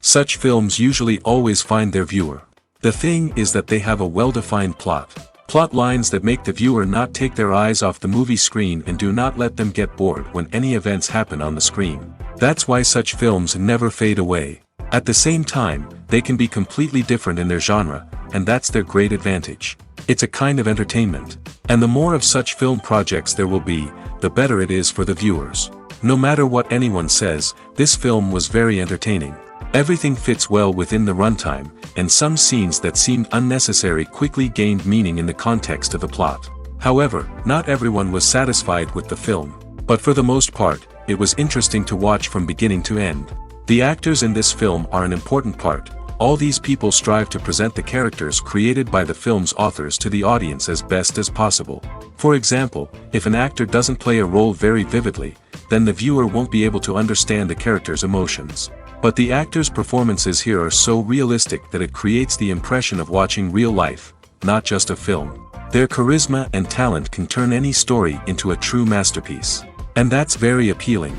Such films usually always find their viewer. The thing is that they have a well-defined plot. Plot lines that make the viewer not take their eyes off the movie screen and do not let them get bored when any events happen on the screen. That's why such films never fade away. At the same time, they can be completely different in their genre, and that's their great advantage. It's a kind of entertainment. And the more of such film projects there will be, the better it is for the viewers. No matter what anyone says, this film was very entertaining. Everything fits well within the runtime, and some scenes that seemed unnecessary quickly gained meaning in the context of the plot. However, not everyone was satisfied with the film. But for the most part, it was interesting to watch from beginning to end. The actors in this film are an important part. All these people strive to present the characters created by the film's authors to the audience as best as possible. For example, if an actor doesn't play a role very vividly, then the viewer won't be able to understand the character's emotions. But the actors' performances here are so realistic that it creates the impression of watching real life, not just a film. Their charisma and talent can turn any story into a true masterpiece. And that's very appealing.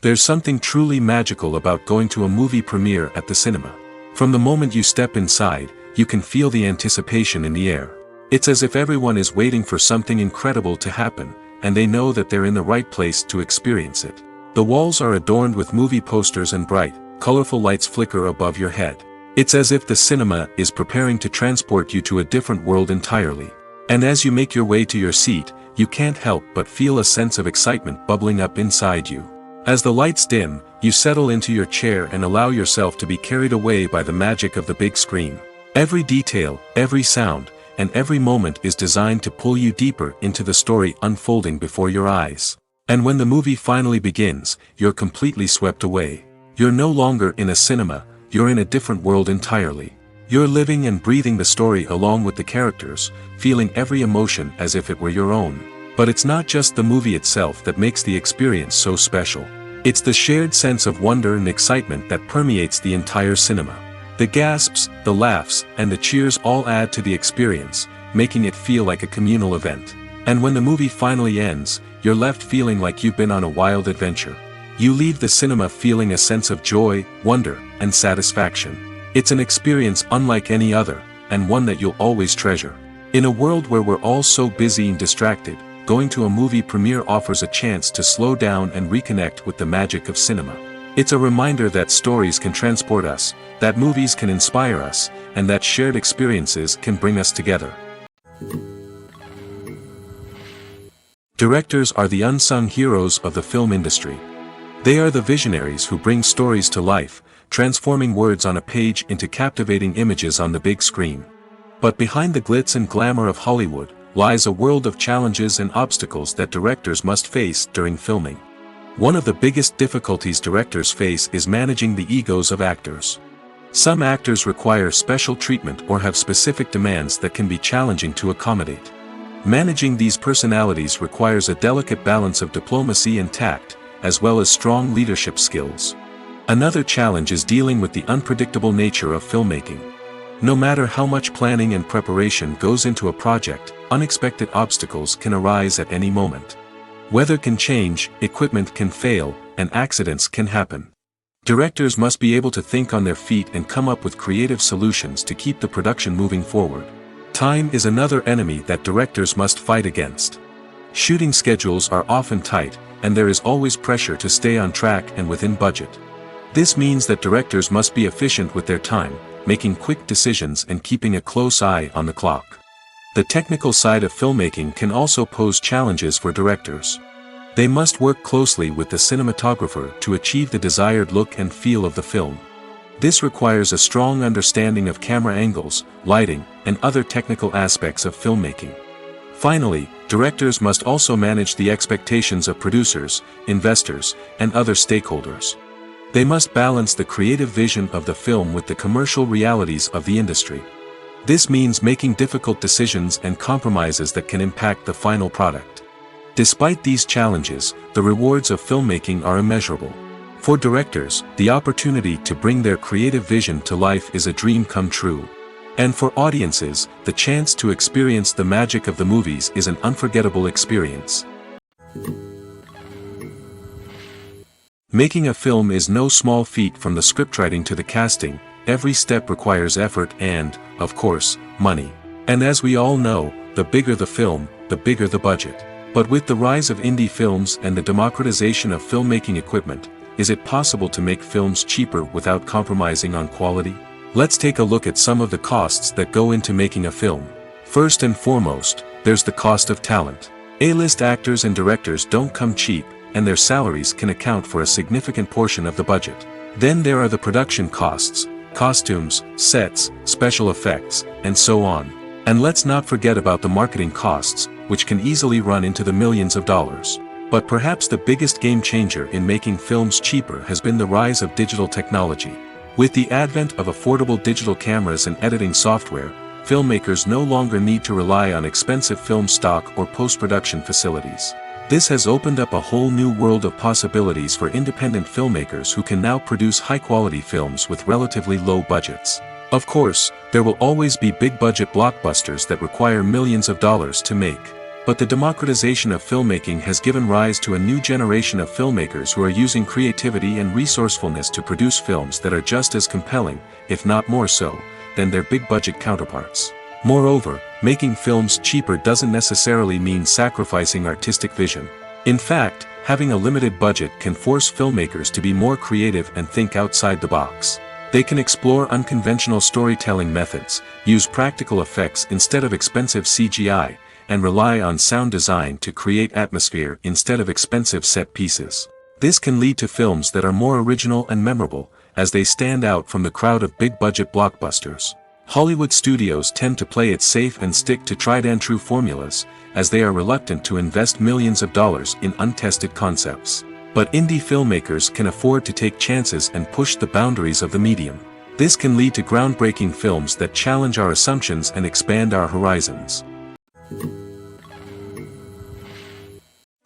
There's something truly magical about going to a movie premiere at the cinema. From the moment you step inside, you can feel the anticipation in the air. It's as if everyone is waiting for something incredible to happen, and they know that they're in the right place to experience it. The walls are adorned with movie posters and bright, colorful lights flicker above your head. It's as if the cinema is preparing to transport you to a different world entirely. And as you make your way to your seat, you can't help but feel a sense of excitement bubbling up inside you. As the lights dim, you settle into your chair and allow yourself to be carried away by the magic of the big screen. Every detail, every sound, and every moment is designed to pull you deeper into the story unfolding before your eyes. And when the movie finally begins, you're completely swept away. You're no longer in a cinema, you're in a different world entirely. You're living and breathing the story along with the characters, feeling every emotion as if it were your own. But it's not just the movie itself that makes the experience so special. It's the shared sense of wonder and excitement that permeates the entire cinema. The gasps, the laughs, and the cheers all add to the experience, making it feel like a communal event. And when the movie finally ends, you're left feeling like you've been on a wild adventure. You leave the cinema feeling a sense of joy, wonder, and satisfaction. It's an experience unlike any other, and one that you'll always treasure. In a world where we're all so busy and distracted, going to a movie premiere offers a chance to slow down and reconnect with the magic of cinema. It's a reminder that stories can transport us, that movies can inspire us, and that shared experiences can bring us together. Directors are the unsung heroes of the film industry. They are the visionaries who bring stories to life, transforming words on a page into captivating images on the big screen. But behind the glitz and glamour of Hollywood, lies a world of challenges and obstacles that directors must face during filming. One of the biggest difficulties directors face is managing the egos of actors. Some actors require special treatment or have specific demands that can be challenging to accommodate. Managing these personalities requires a delicate balance of diplomacy and tact, as well as strong leadership skills. Another challenge is dealing with the unpredictable nature of filmmaking. No matter how much planning and preparation goes into a project, unexpected obstacles can arise at any moment. Weather can change, equipment can fail, and accidents can happen. Directors must be able to think on their feet and come up with creative solutions to keep the production moving forward. Time is another enemy that directors must fight against. Shooting schedules are often tight, and there is always pressure to stay on track and within budget. This means that directors must be efficient with their time, making quick decisions and keeping a close eye on the clock. The technical side of filmmaking can also pose challenges for directors. They must work closely with the cinematographer to achieve the desired look and feel of the film. This requires a strong understanding of camera angles, lighting, and other technical aspects of filmmaking. Finally, directors must also manage the expectations of producers, investors, and other stakeholders. They must balance the creative vision of the film with the commercial realities of the industry. This means making difficult decisions and compromises that can impact the final product. Despite these challenges, the rewards of filmmaking are immeasurable. For directors, the opportunity to bring their creative vision to life is a dream come true. And for audiences, the chance to experience the magic of the movies is an unforgettable experience. Making a film is no small feat. From the scriptwriting to the casting, every step requires effort and, of course, money. And as we all know, the bigger the film, the bigger the budget. But with the rise of indie films and the democratization of filmmaking equipment, is it possible to make films cheaper without compromising on quality? Let's take a look at some of the costs that go into making a film. First and foremost, there's the cost of talent. A-list actors and directors don't come cheap, and their salaries can account for a significant portion of the budget. Then there are the production costs, costumes, sets, special effects, and so on. And let's not forget about the marketing costs, which can easily run into the millions of dollars. But perhaps the biggest game changer in making films cheaper has been the rise of digital technology. With the advent of affordable digital cameras and editing software, filmmakers no longer need to rely on expensive film stock or post-production facilities. This has opened up a whole new world of possibilities for independent filmmakers who can now produce high-quality films with relatively low budgets. Of course, there will always be big-budget blockbusters that require millions of dollars to make. But the democratization of filmmaking has given rise to a new generation of filmmakers who are using creativity and resourcefulness to produce films that are just as compelling, if not more so, than their big-budget counterparts. Moreover, making films cheaper doesn't necessarily mean sacrificing artistic vision. In fact, having a limited budget can force filmmakers to be more creative and think outside the box. They can explore unconventional storytelling methods, use practical effects instead of expensive CGI, and rely on sound design to create atmosphere instead of expensive set pieces. This can lead to films that are more original and memorable, as they stand out from the crowd of big-budget blockbusters. Hollywood studios tend to play it safe and stick to tried-and-true formulas, as they are reluctant to invest millions of dollars in untested concepts. But indie filmmakers can afford to take chances and push the boundaries of the medium. This can lead to groundbreaking films that challenge our assumptions and expand our horizons.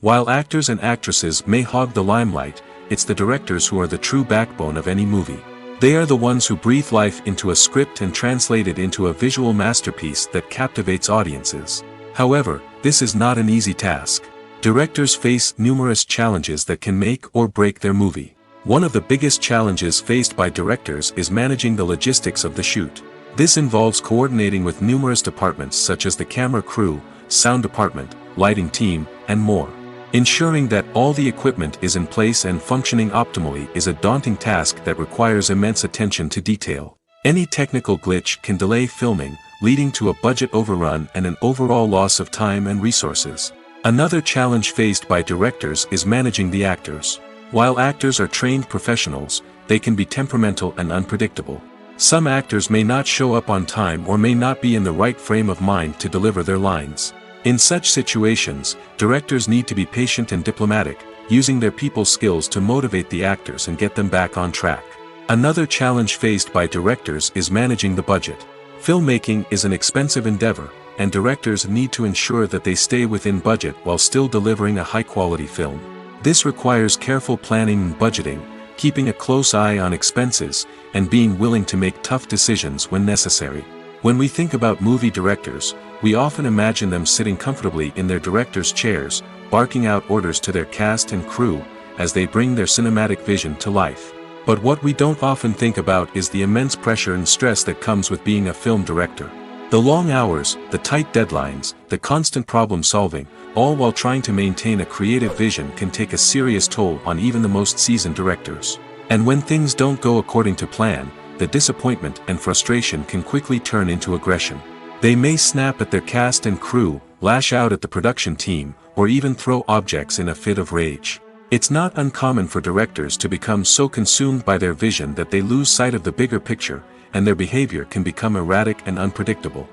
While actors and actresses may hog the limelight, it's the directors who are the true backbone of any movie. They are the ones who breathe life into a script and translate it into a visual masterpiece that captivates audiences. However, this is not an easy task. Directors face numerous challenges that can make or break their movie. One of the biggest challenges faced by directors is managing the logistics of the shoot. This involves coordinating with numerous departments such as the camera crew, sound department, lighting team, and more. Ensuring that all the equipment is in place and functioning optimally is a daunting task that requires immense attention to detail. Any technical glitch can delay filming, leading to a budget overrun and an overall loss of time and resources. Another challenge faced by directors is managing the actors. While actors are trained professionals, they can be temperamental and unpredictable. Some actors may not show up on time or may not be in the right frame of mind to deliver their lines. In such situations, directors need to be patient and diplomatic, using their people skills to motivate the actors and get them back on track. Another challenge faced by directors is managing the budget. Filmmaking is an expensive endeavor, and directors need to ensure that they stay within budget while still delivering a high-quality film. This requires careful planning and budgeting, keeping a close eye on expenses, and being willing to make tough decisions when necessary. When we think about movie directors, we often imagine them sitting comfortably in their director's chairs, barking out orders to their cast and crew, as they bring their cinematic vision to life. But what we don't often think about is the immense pressure and stress that comes with being a film director. The long hours, the tight deadlines, the constant problem solving, all while trying to maintain a creative vision can take a serious toll on even the most seasoned directors. And when things don't go according to plan, the disappointment and frustration can quickly turn into aggression. They may snap at their cast and crew, lash out at the production team, or even throw objects in a fit of rage. It's not uncommon for directors to become so consumed by their vision that they lose sight of the bigger picture, and their behavior can become erratic and unpredictable.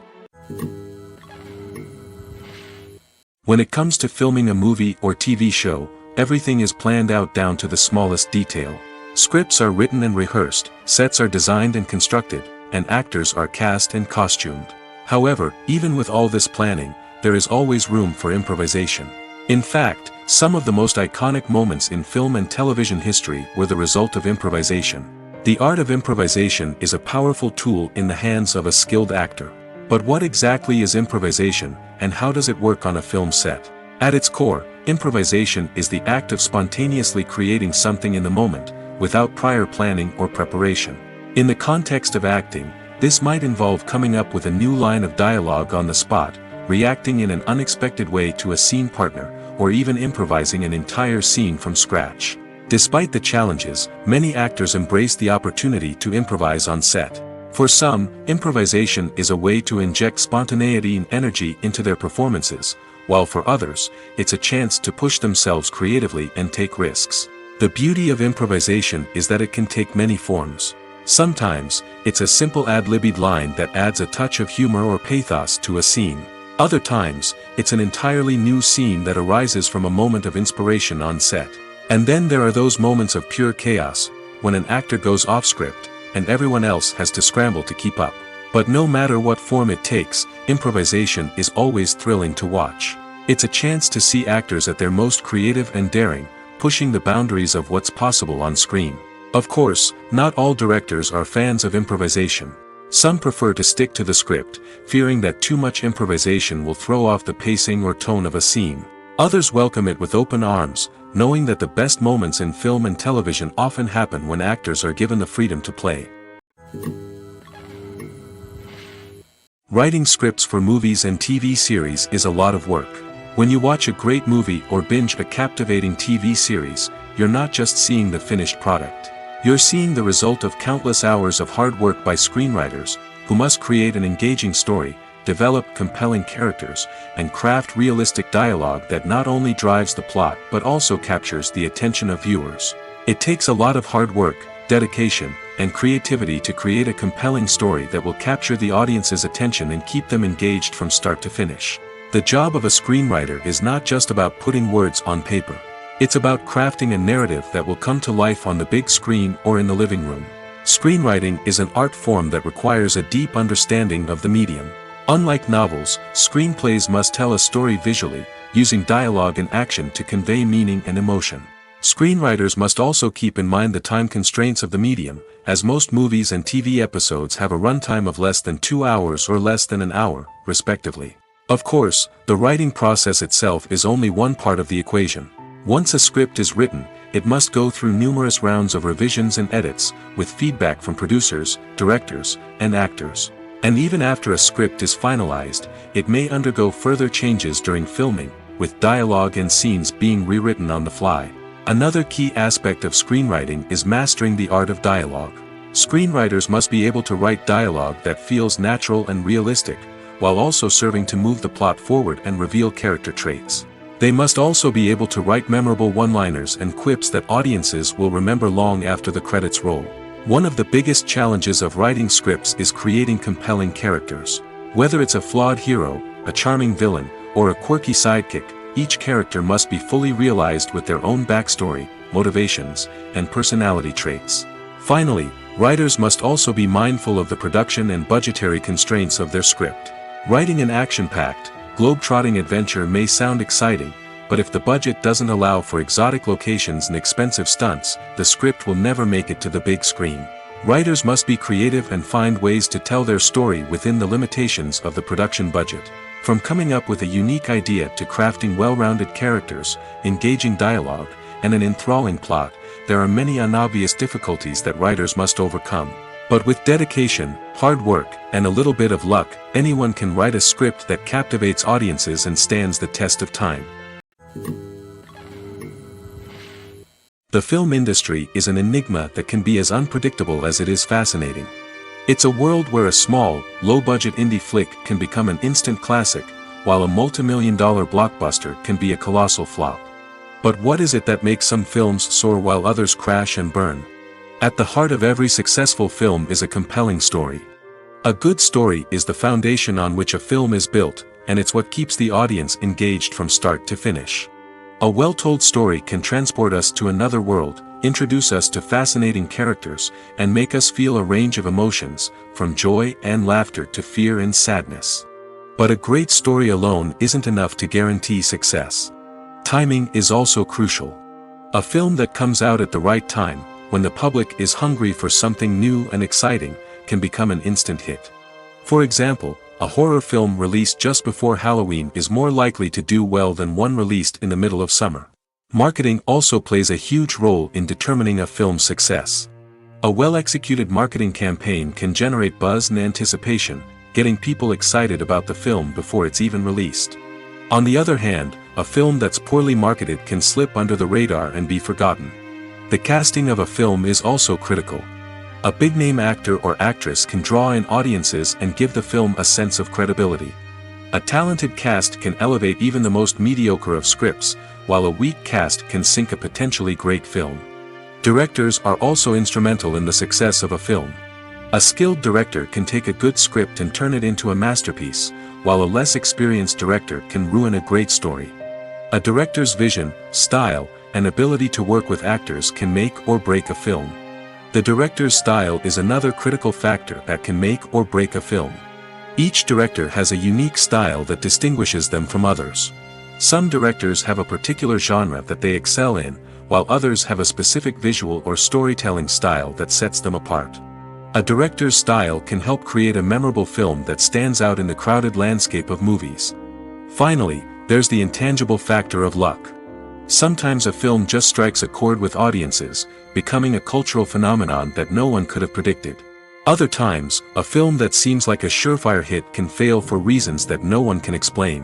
When it comes to filming a movie or TV show, everything is planned out down to the smallest detail. Scripts are written and rehearsed, sets are designed and constructed, and actors are cast and costumed. However, even with all this planning, there is always room for improvisation. In fact, some of the most iconic moments in film and television history were the result of improvisation. The art of improvisation is a powerful tool in the hands of a skilled actor. But what exactly is improvisation, and how does it work on a film set? At its core, improvisation is the act of spontaneously creating something in the moment, without prior planning or preparation. In the context of acting, this might involve coming up with a new line of dialogue on the spot, reacting in an unexpected way to a scene partner, or even improvising an entire scene from scratch. Despite the challenges, many actors embrace the opportunity to improvise on set. For some, improvisation is a way to inject spontaneity and energy into their performances, while for others, it's a chance to push themselves creatively and take risks. The beauty of improvisation is that it can take many forms. Sometimes, it's a simple ad-libbed line that adds a touch of humor or pathos to a scene. Other times, it's an entirely new scene that arises from a moment of inspiration on set. And then there are those moments of pure chaos, when an actor goes off script, and everyone else has to scramble to keep up. But no matter what form it takes, improvisation is always thrilling to watch. It's a chance to see actors at their most creative and daring, pushing the boundaries of what's possible on screen. Of course, not all directors are fans of improvisation. Some prefer to stick to the script, fearing that too much improvisation will throw off the pacing or tone of a scene. Others welcome it with open arms, knowing that the best moments in film and television often happen when actors are given the freedom to play. Writing scripts for movies and TV series is a lot of work. When you watch a great movie or binge a captivating TV series, you're not just seeing the finished product. You're seeing the result of countless hours of hard work by screenwriters, who must create an engaging story, develop compelling characters, and craft realistic dialogue that not only drives the plot but also captures the attention of viewers. It takes a lot of hard work, dedication, and creativity to create a compelling story that will capture the audience's attention and keep them engaged from start to finish. The job of a screenwriter is not just about putting words on paper. It's about crafting a narrative that will come to life on the big screen or in the living room. Screenwriting is an art form that requires a deep understanding of the medium. Unlike novels, screenplays must tell a story visually, using dialogue and action to convey meaning and emotion. Screenwriters must also keep in mind the time constraints of the medium, as most movies and TV episodes have a runtime of less than 2 hours or less than an hour, respectively. Of course, the writing process itself is only one part of the equation. Once a script is written, it must go through numerous rounds of revisions and edits, with feedback from producers, directors, and actors. And even after a script is finalized, it may undergo further changes during filming, with dialogue and scenes being rewritten on the fly. Another key aspect of screenwriting is mastering the art of dialogue. Screenwriters must be able to write dialogue that feels natural and realistic, while also serving to move the plot forward and reveal character traits. They must also be able to write memorable one-liners and quips that audiences will remember long after the credits roll. One of the biggest challenges of writing scripts is creating compelling characters. Whether it's a flawed hero, a charming villain, or a quirky sidekick, each character must be fully realized with their own backstory, motivations, and personality traits. Finally, writers must also be mindful of the production and budgetary constraints of their script. Writing an action-packed, globe-trotting adventure may sound exciting, but if the budget doesn't allow for exotic locations and expensive stunts, the script will never make it to the big screen. Writers must be creative and find ways to tell their story within the limitations of the production budget. From coming up with a unique idea to crafting well-rounded characters, engaging dialogue, and an enthralling plot, there are many unobvious difficulties that writers must overcome. But with dedication, hard work, and a little bit of luck, anyone can write a script that captivates audiences and stands the test of time. The film industry is an enigma that can be as unpredictable as it is fascinating. It's a world where a small, low-budget indie flick can become an instant classic, while a multi-million-dollar blockbuster can be a colossal flop. But what is it that makes some films soar while others crash and burn? At the heart of every successful film is a compelling story. A good story is the foundation on which a film is built, and it's what keeps the audience engaged from start to finish. A well-told story can transport us to another world, introduce us to fascinating characters, and make us feel a range of emotions, from joy and laughter to fear and sadness. But a great story alone isn't enough to guarantee success. Timing is also crucial. A film that comes out at the right time, when the public is hungry for something new and exciting, can become an instant hit. For example, A horror film released just before Halloween is more likely to do well than one released in the middle of summer. Marketing also plays a huge role in determining a film's success. A well-executed marketing campaign can generate buzz and anticipation, getting people excited about the film before it's even released. On the other hand, a film that's poorly marketed can slip under the radar and be forgotten. The casting of a film is also critical. A big-name actor or actress can draw in audiences and give the film a sense of credibility. A talented cast can elevate even the most mediocre of scripts, while a weak cast can sink a potentially great film. Directors are also instrumental in the success of a film. A skilled director can take a good script and turn it into a masterpiece, while a less experienced director can ruin a great story. A director's vision, style, and ability to work with actors can make or break a film. The director's style is another critical factor that can make or break a film. Each director has a unique style that distinguishes them from others. Some directors have a particular genre that they excel in, while others have a specific visual or storytelling style that sets them apart. A director's style can help create a memorable film that stands out in the crowded landscape of movies. Finally, there's the intangible factor of luck. Sometimes a film just strikes a chord with audiences, becoming a cultural phenomenon that no one could have predicted. Other times, a film that seems like a surefire hit can fail for reasons that no one can explain.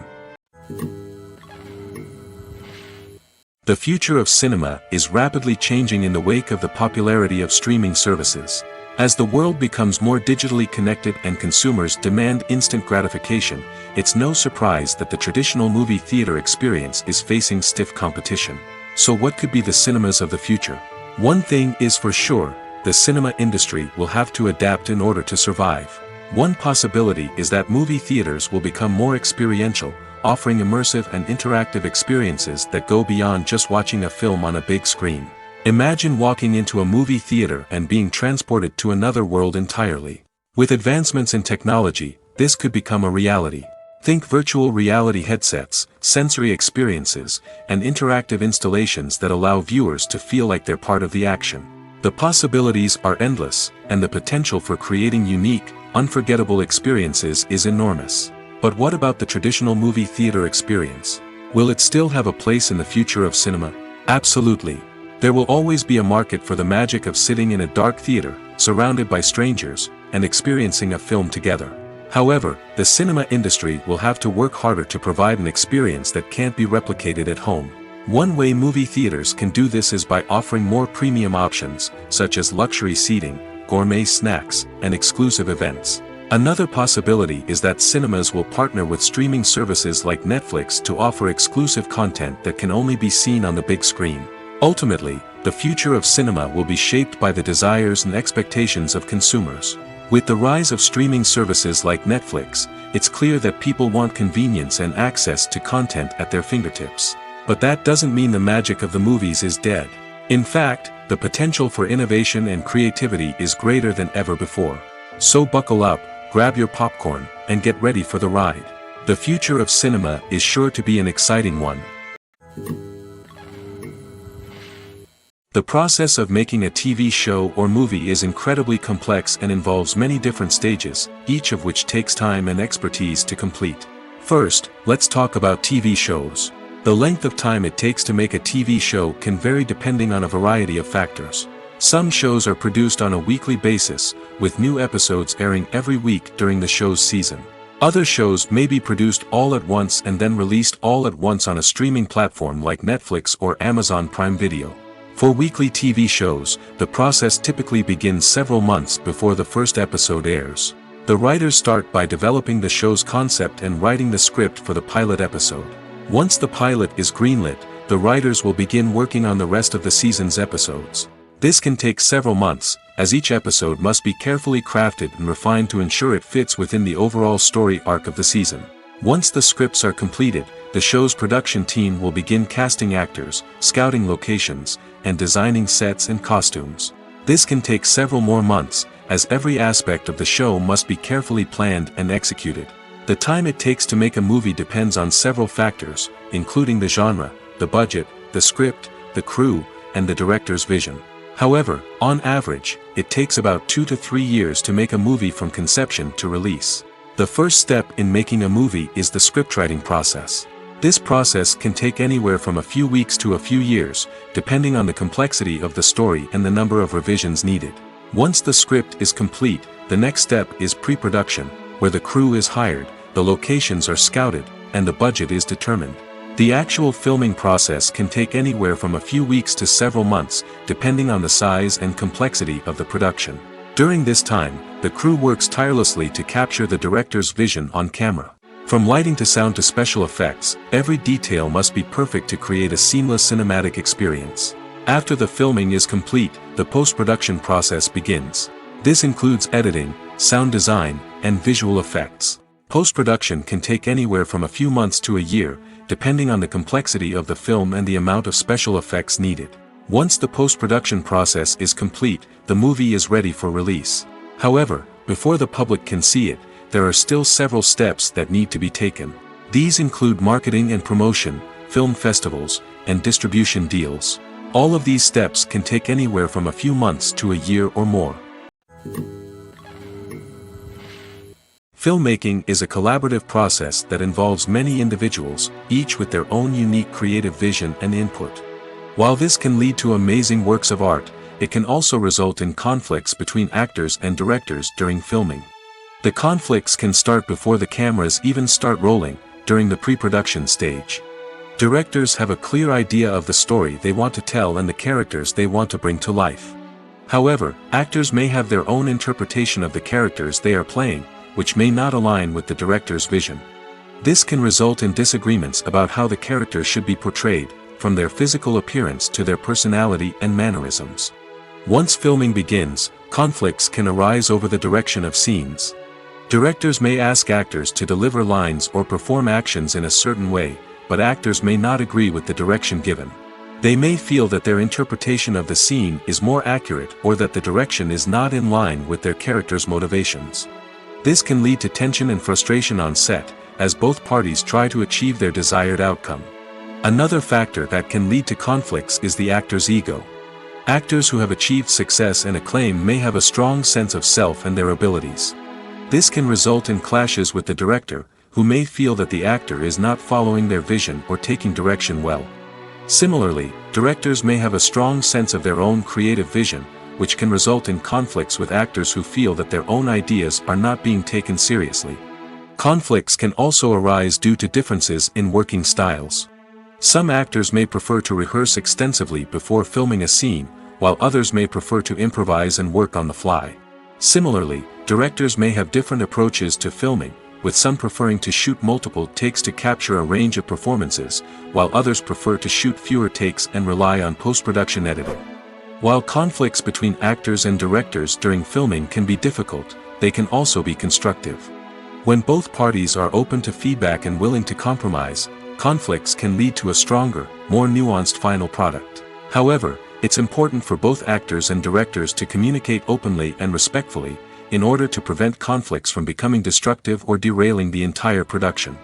The future of cinema is rapidly changing in the wake of the popularity of streaming services. As the world becomes more digitally connected and consumers demand instant gratification, it's no surprise that the traditional movie theater experience is facing stiff competition. So what could be the cinemas of the future? One thing is for sure, the cinema industry will have to adapt in order to survive. One possibility is that movie theaters will become more experiential, offering immersive and interactive experiences that go beyond just watching a film on a big screen. Imagine walking into a movie theater and being transported to another world entirely. With advancements in technology, this could become a reality. Think virtual reality headsets, sensory experiences, and interactive installations that allow viewers to feel like they're part of the action. The possibilities are endless, and the potential for creating unique, unforgettable experiences is enormous. But what about the traditional movie theater experience? Will it still have a place in the future of cinema? Absolutely. There will always be a market for the magic of sitting in a dark theater, surrounded by strangers, and experiencing a film together. However, the cinema industry will have to work harder to provide an experience that can't be replicated at home. One way movie theaters can do this is by offering more premium options, such as luxury seating, gourmet snacks, and exclusive events. Another possibility is that cinemas will partner with streaming services like Netflix to offer exclusive content that can only be seen on the big screen. Ultimately, the future of cinema will be shaped by the desires and expectations of consumers. With the rise of streaming services like Netflix, it's clear that people want convenience and access to content at their fingertips. But that doesn't mean the magic of the movies is dead. In fact, the potential for innovation and creativity is greater than ever before. So buckle up, grab your popcorn, and get ready for the ride. The future of cinema is sure to be an exciting one. The process of making a TV show or movie is incredibly complex and involves many different stages, each of which takes time and expertise to complete. First, let's talk about TV shows. The length of time it takes to make a TV show can vary depending on a variety of factors. Some shows are produced on a weekly basis, with new episodes airing every week during the show's season. Other shows may be produced all at once and then released all at once on a streaming platform like Netflix or Amazon Prime Video. For weekly TV shows, the process typically begins several months before the first episode airs. The writers start by developing the show's concept and writing the script for the pilot episode. Once the pilot is greenlit, the writers will begin working on the rest of the season's episodes. This can take several months, as each episode must be carefully crafted and refined to ensure it fits within the overall story arc of the season. Once the scripts are completed, the show's production team will begin casting actors, scouting locations, and designing sets and costumes. This can take several more months, as every aspect of the show must be carefully planned and executed. The time it takes to make a movie depends on several factors, including the genre, the budget, the script, the crew, and the director's vision. However, on average, it takes about 2 to 3 years to make a movie from conception to release. The first step in making a movie is the scriptwriting process. This process can take anywhere from a few weeks to a few years, depending on the complexity of the story and the number of revisions needed. Once the script is complete, the next step is pre-production, where the crew is hired, the locations are scouted, and the budget is determined. The actual filming process can take anywhere from a few weeks to several months, depending on the size and complexity of the production. During this time, the crew works tirelessly to capture the director's vision on camera. From lighting to sound to special effects, every detail must be perfect to create a seamless cinematic experience. After the filming is complete, the post-production process begins. This includes editing, sound design, and visual effects. Post-production can take anywhere from a few months to a year, depending on the complexity of the film and the amount of special effects needed. Once the post-production process is complete, the movie is ready for release. However, before the public can see it, there are still several steps that need to be taken. These include marketing and promotion, film festivals, and distribution deals. All of these steps can take anywhere from a few months to a year or more. Filmmaking is a collaborative process that involves many individuals, each with their own unique creative vision and input. While this can lead to amazing works of art, it can also result in conflicts between actors and directors during filming. The conflicts can start before the cameras even start rolling, during the pre-production stage. Directors have a clear idea of the story they want to tell and the characters they want to bring to life. However, actors may have their own interpretation of the characters they are playing, which may not align with the director's vision. This can result in disagreements about how the characters should be portrayed, from their physical appearance to their personality and mannerisms. Once filming begins, conflicts can arise over the direction of scenes. Directors may ask actors to deliver lines or perform actions in a certain way, but actors may not agree with the direction given. They may feel that their interpretation of the scene is more accurate or that the direction is not in line with their character's motivations. This can lead to tension and frustration on set, as both parties try to achieve their desired outcome. Another factor that can lead to conflicts is the actor's ego. Actors who have achieved success and acclaim may have a strong sense of self and their abilities. This can result in clashes with the director, who may feel that the actor is not following their vision or taking direction well. Similarly, directors may have a strong sense of their own creative vision, which can result in conflicts with actors who feel that their own ideas are not being taken seriously. Conflicts can also arise due to differences in working styles. Some actors may prefer to rehearse extensively before filming a scene, while others may prefer to improvise and work on the fly. Similarly, directors may have different approaches to filming, with some preferring to shoot multiple takes to capture a range of performances, while others prefer to shoot fewer takes and rely on post-production editing. While conflicts between actors and directors during filming can be difficult, they can also be constructive. When both parties are open to feedback and willing to compromise, conflicts can lead to a stronger, more nuanced final product. However, it's important for both actors and directors to communicate openly and respectfully, in order to prevent conflicts from becoming destructive or derailing the entire production.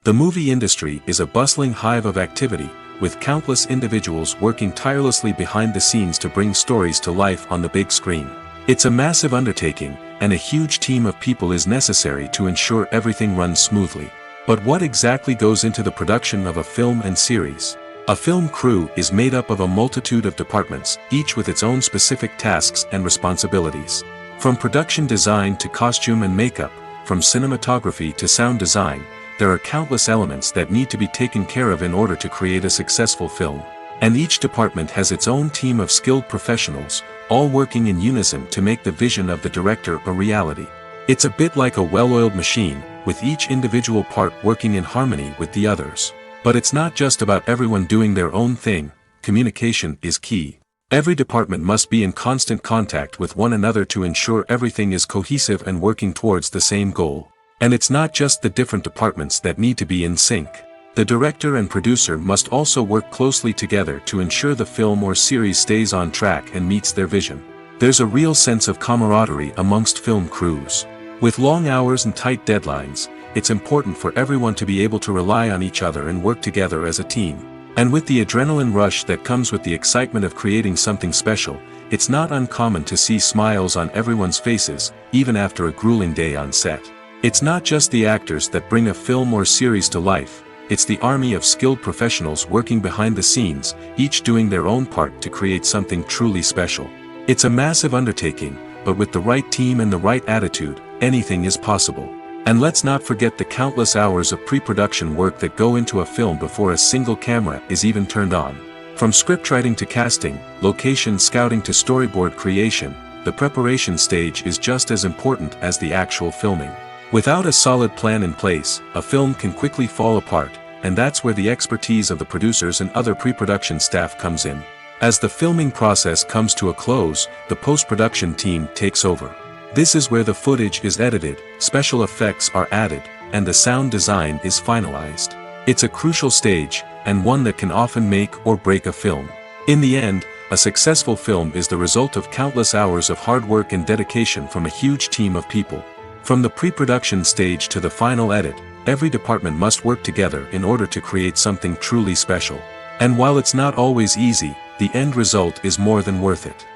The movie industry is a bustling hive of activity, with countless individuals working tirelessly behind the scenes to bring stories to life on the big screen. It's a massive undertaking, and a huge team of people is necessary to ensure everything runs smoothly. But what exactly goes into the production of a film and series? A film crew is made up of a multitude of departments, each with its own specific tasks and responsibilities. From production design to costume and makeup, from cinematography to sound design, there are countless elements that need to be taken care of in order to create a successful film. And each department has its own team of skilled professionals, all working in unison to make the vision of the director a reality. It's a bit like a well-oiled machine, with each individual part working in harmony with the others. But it's not just about everyone doing their own thing. Communication is key. Every department must be in constant contact with one another to ensure everything is cohesive and working towards the same goal. And it's not just the different departments that need to be in sync. The director and producer must also work closely together to ensure the film or series stays on track and meets their vision. There's a real sense of camaraderie amongst film crews. With long hours and tight deadlines, it's important for everyone to be able to rely on each other and work together as a team. And with the adrenaline rush that comes with the excitement of creating something special, it's not uncommon to see smiles on everyone's faces, even after a grueling day on set. It's not just the actors that bring a film or series to life, it's the army of skilled professionals working behind the scenes, each doing their own part to create something truly special. It's a massive undertaking, but with the right team and the right attitude, anything is possible. And let's not forget the countless hours of pre-production work that go into a film before a single camera is even turned on. From scriptwriting to casting, location scouting to storyboard creation, the preparation stage is just as important as the actual filming. Without a solid plan in place, a film can quickly fall apart, and that's where the expertise of the producers and other pre-production staff comes in. As the filming process comes to a close, the post-production team takes over. This is where the footage is edited, special effects are added, and the sound design is finalized. It's a crucial stage, and one that can often make or break a film. In the end, a successful film is the result of countless hours of hard work and dedication from a huge team of people. From the pre-production stage to the final edit, every department must work together in order to create something truly special. And while it's not always easy, the end result is more than worth it.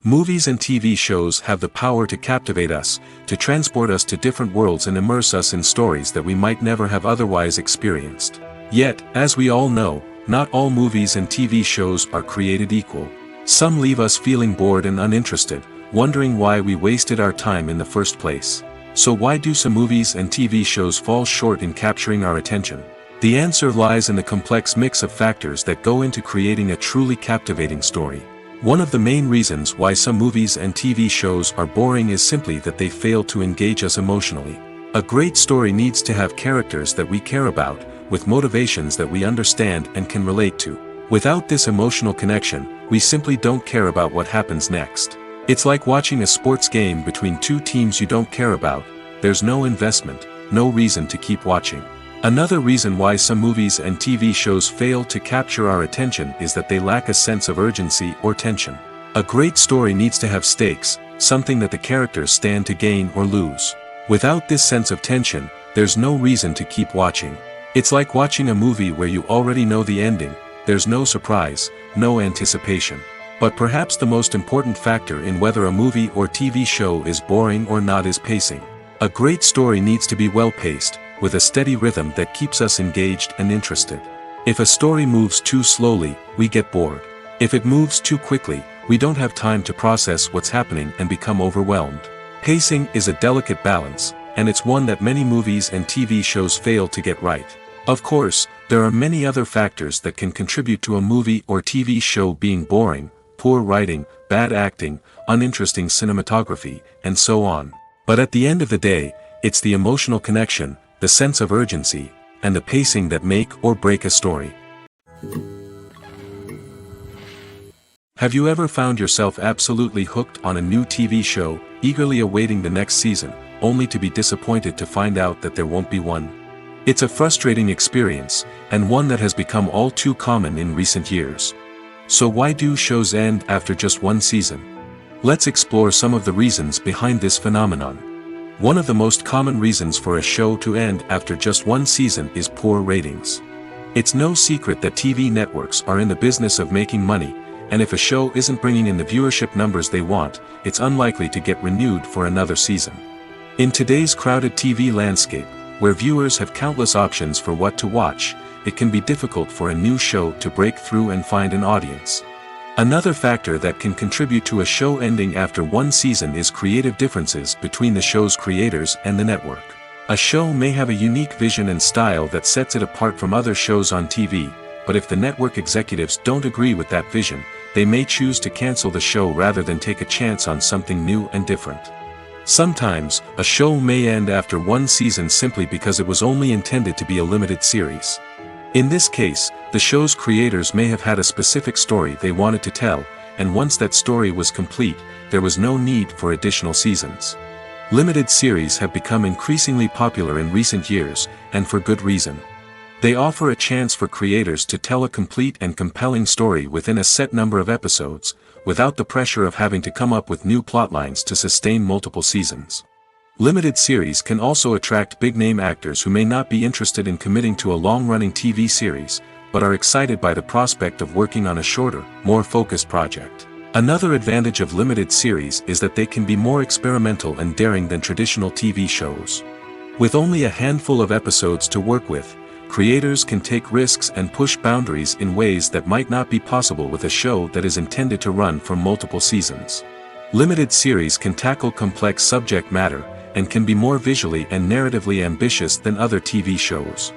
Movies and TV shows have the power to captivate us, to transport us to different worlds and immerse us in stories that we might never have otherwise experienced. Yet, as we all know, not all movies and TV shows are created equal. Some leave us feeling bored and uninterested, wondering why we wasted our time in the first place. So why do some movies and TV shows fall short in capturing our attention? The answer lies in the complex mix of factors that go into creating a truly captivating story. One of the main reasons why some movies and TV shows are boring is simply that they fail to engage us emotionally. A great story needs to have characters that we care about, with motivations that we understand and can relate to. Without this emotional connection, we simply don't care about what happens next. It's like watching a sports game between two teams you don't care about. There's no investment, no reason to keep watching. Another reason why some movies and TV shows fail to capture our attention is that they lack a sense of urgency or tension. A great story needs to have stakes, something that the characters stand to gain or lose. Without this sense of tension, there's no reason to keep watching. It's like watching a movie where you already know the ending, there's no surprise, no anticipation. But perhaps the most important factor in whether a movie or TV show is boring or not is pacing. A great story needs to be well-paced, with a steady rhythm that keeps us engaged and interested. If a story moves too slowly, we get bored. If it moves too quickly, we don't have time to process what's happening and become overwhelmed. Pacing is a delicate balance, and it's one that many movies and TV shows fail to get right. Of course, there are many other factors that can contribute to a movie or TV show being boring: poor writing, bad acting, uninteresting cinematography, and so on. But at the end of the day, it's the emotional connection, the sense of urgency, and the pacing that make or break a story. Have you ever found yourself absolutely hooked on a new TV show, eagerly awaiting the next season, only to be disappointed to find out that there won't be one? It's a frustrating experience, and one that has become all too common in recent years. So why do shows end after just one season? Let's explore some of the reasons behind this phenomenon. One of the most common reasons for a show to end after just one season is poor ratings. It's no secret that TV networks are in the business of making money, and if a show isn't bringing in the viewership numbers they want, it's unlikely to get renewed for another season. In today's crowded TV landscape, where viewers have countless options for what to watch, it can be difficult for a new show to break through and find an audience. Another factor that can contribute to a show ending after one season is creative differences between the show's creators and the network. A show may have a unique vision and style that sets it apart from other shows on TV, but if the network executives don't agree with that vision, they may choose to cancel the show rather than take a chance on something new and different. Sometimes, a show may end after one season simply because it was only intended to be a limited series. In this case, the show's creators may have had a specific story they wanted to tell, and once that story was complete, there was no need for additional seasons. Limited series have become increasingly popular in recent years, and for good reason. They offer a chance for creators to tell a complete and compelling story within a set number of episodes, without the pressure of having to come up with new plotlines to sustain multiple seasons. Limited series can also attract big-name actors who may not be interested in committing to a long-running TV series, but are excited by the prospect of working on a shorter, more focused project. Another advantage of limited series is that they can be more experimental and daring than traditional TV shows. With only a handful of episodes to work with, creators can take risks and push boundaries in ways that might not be possible with a show that is intended to run for multiple seasons. Limited series can tackle complex subject matter, and can be more visually and narratively ambitious than other TV shows.